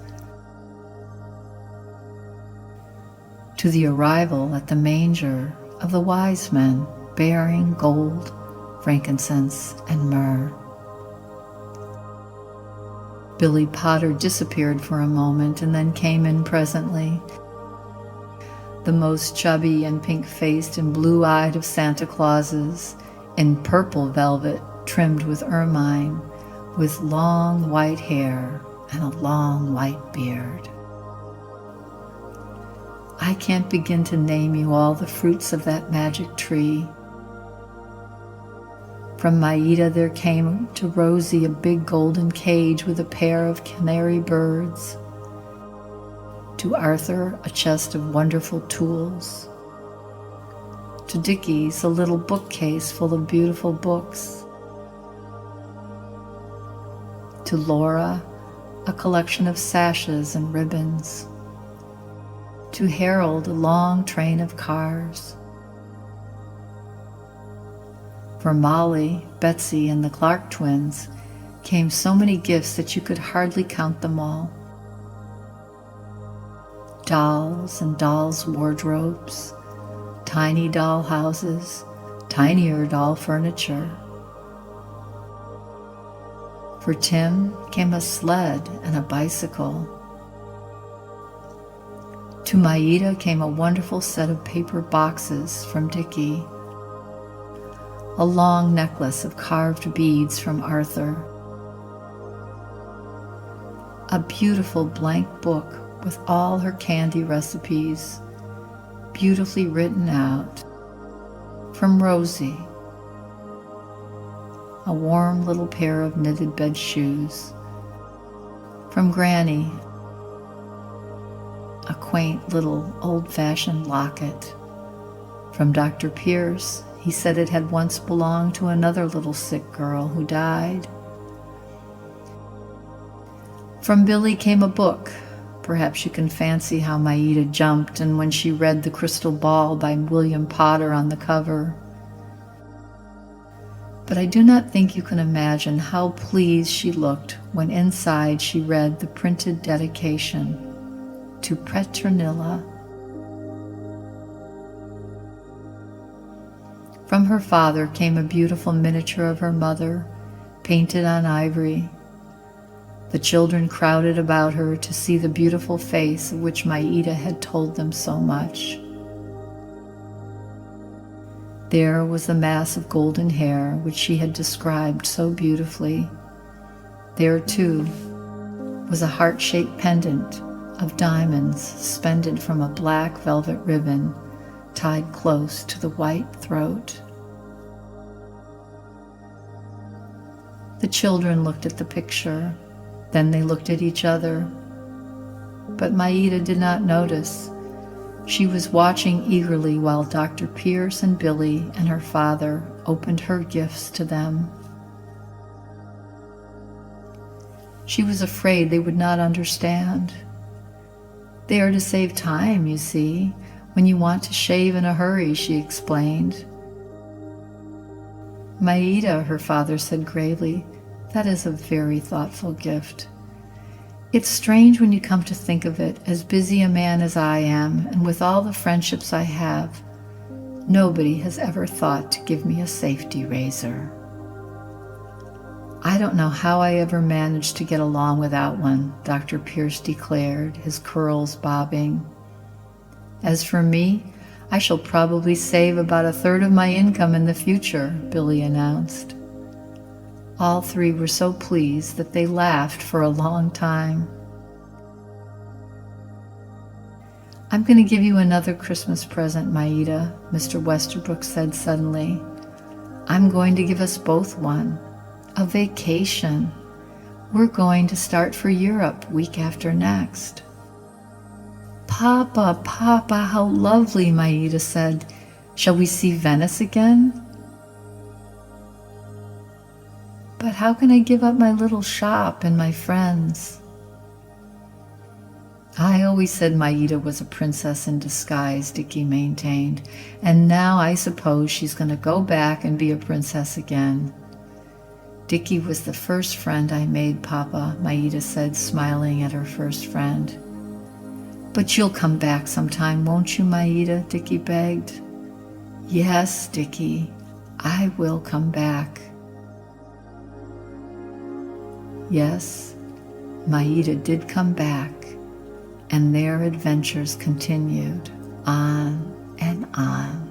to the arrival at the manger of the wise men bearing gold, frankincense, and myrrh. Billy Potter disappeared for a moment and then came in presently, the most chubby and pink-faced and blue-eyed of Santa Clauses, in purple velvet trimmed with ermine, with long white hair and a long white beard. I can't begin to name you all the fruits of that magic tree. From Maida there came to Rosie a big golden cage with a pair of canary birds. To Arthur a chest of wonderful tools. To Dickie's a little bookcase full of beautiful books. To Laura a collection of sashes and ribbons. To Harold a long train of cars. For Molly, Betsy, and the Clark twins came so many gifts that you could hardly count them all. Dolls and dolls' wardrobes, tiny doll houses, tinier doll furniture. For Tim came a sled and a bicycle. To Maida came a wonderful set of paper boxes from Dickie, a long necklace of carved beads from Arthur, a beautiful blank book with all her candy recipes, beautifully written out, from Rosie, a warm little pair of knitted bed shoes, from Granny, a quaint little old-fashioned locket, from Dr. Pierce. He said it had once belonged to another little sick girl who died. From Billy came a book. Perhaps you can fancy how Maida jumped and when she read The Crystal Ball by William Potter on the cover. But I do not think you can imagine how pleased she looked when inside she read the printed dedication to Petronilla. From her father came a beautiful miniature of her mother, painted on ivory. The children crowded about her to see the beautiful face of which Maida had told them so much. There was the mass of golden hair which she had described so beautifully. There, too, was a heart-shaped pendant of diamonds suspended from a black velvet ribbon tied close to the white throat. The children looked at the picture, then they looked at each other. But Maida did not notice. She was watching eagerly while Dr. Pierce and Billy and her father opened her gifts to them. She was afraid they would not understand. They are to save time, you see, when you want to shave in a hurry, she explained. Maida, her father said gravely, that is a very thoughtful gift. It's strange when you come to think of it, as busy a man as I am, and with all the friendships I have, nobody has ever thought to give me a safety razor. I don't know how I ever managed to get along without one, Dr. Pierce declared, his curls bobbing. As for me, I shall probably save about 1/3 of my income in the future, Billy announced. All three were so pleased that they laughed for a long time. I'm going to give you another Christmas present, Maida, Mr. Westerbrook said suddenly. I'm going to give us both one. A vacation. We're going to start for Europe week after next. Papa, Papa, how lovely, Maida said. Shall we see Venice again? But how can I give up my little shop and my friends? I always said Maida was a princess in disguise, Dickie maintained, and now I suppose she's going to go back and be a princess again. Dickie was the first friend I made, Papa, Maida said, smiling at her first friend. But you'll come back sometime, won't you, Maida? Dickie begged. Yes, Dickie, I will come back. Yes, Maida did come back, and their adventures continued on and on.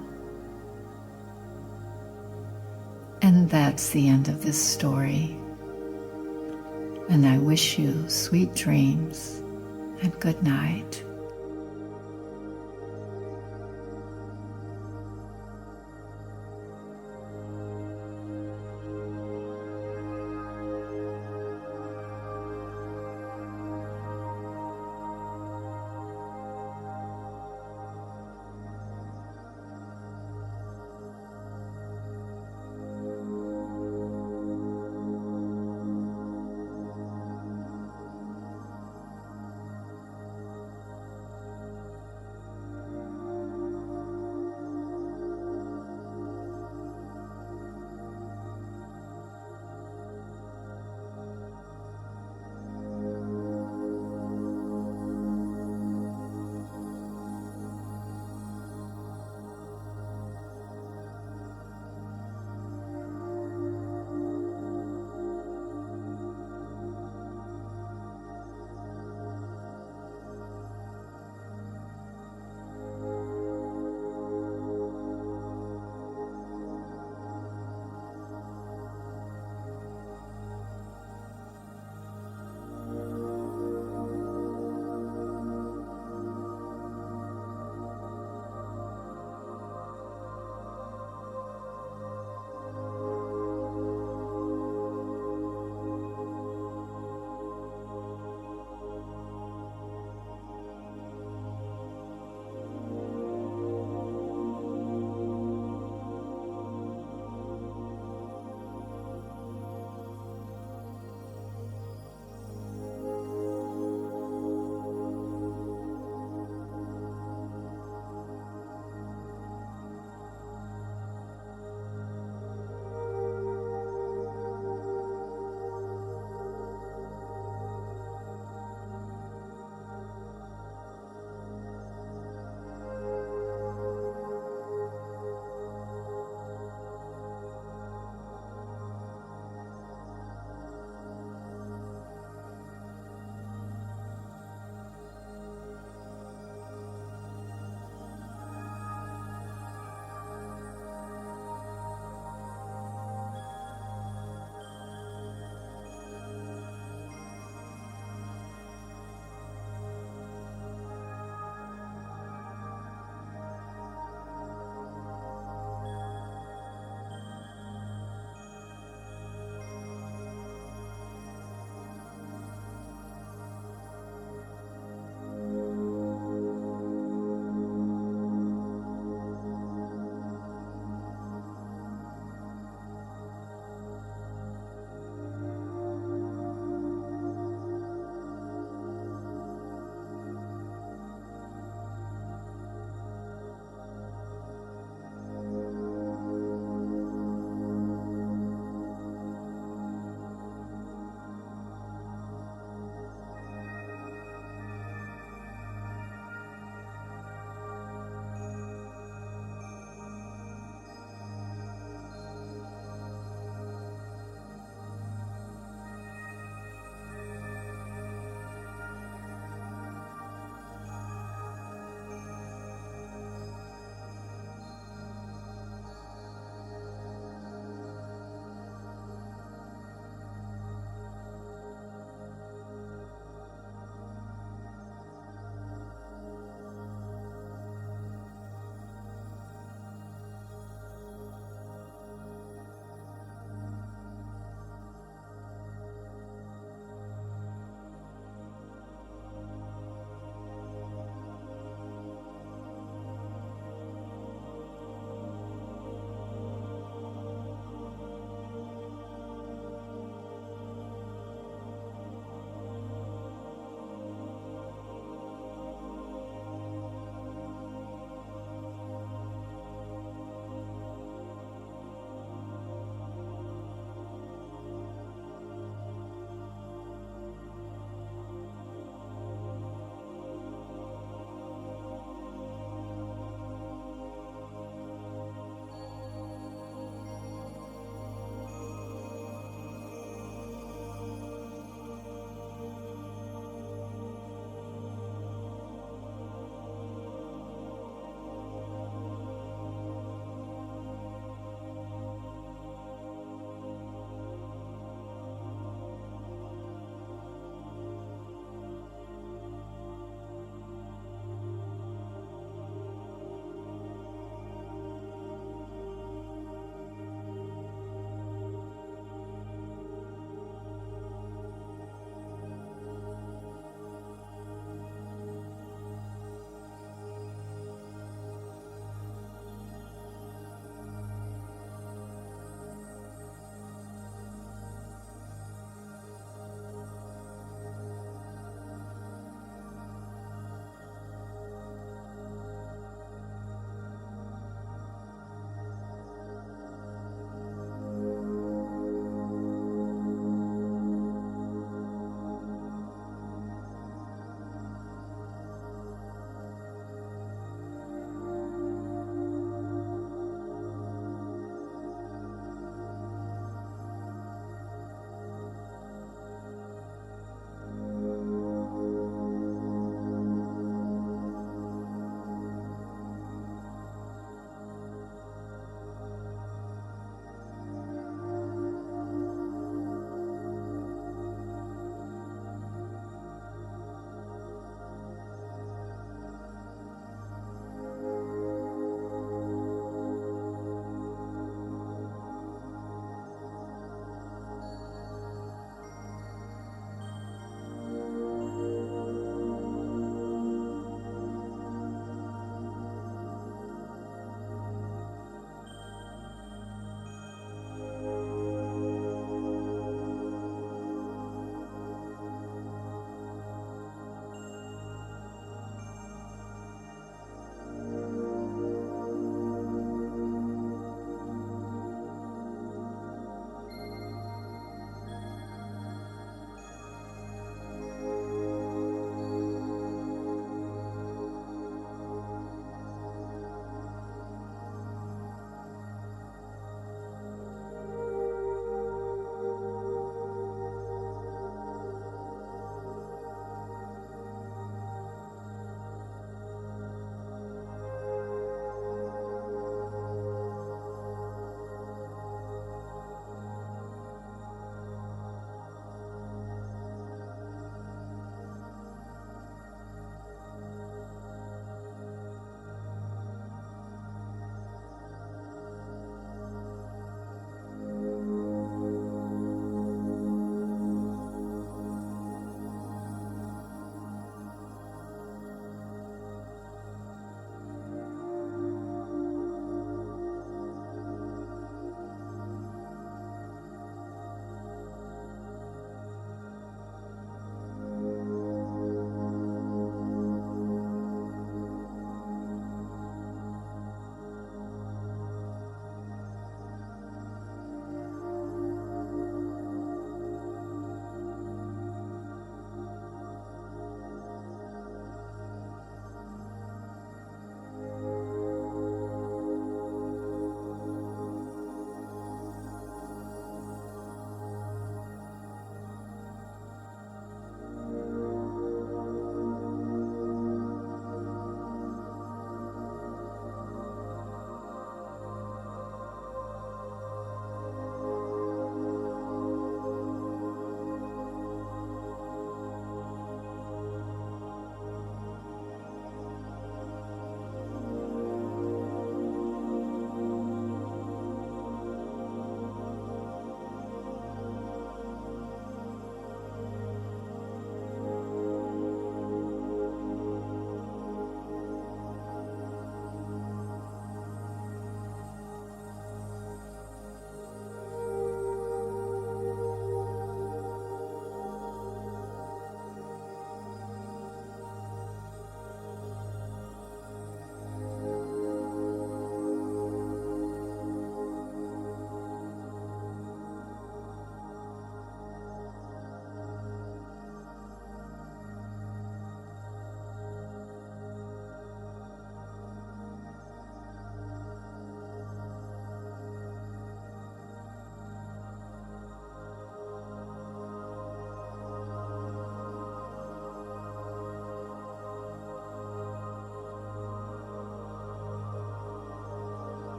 And that's the end of this story. And I wish you sweet dreams and good night.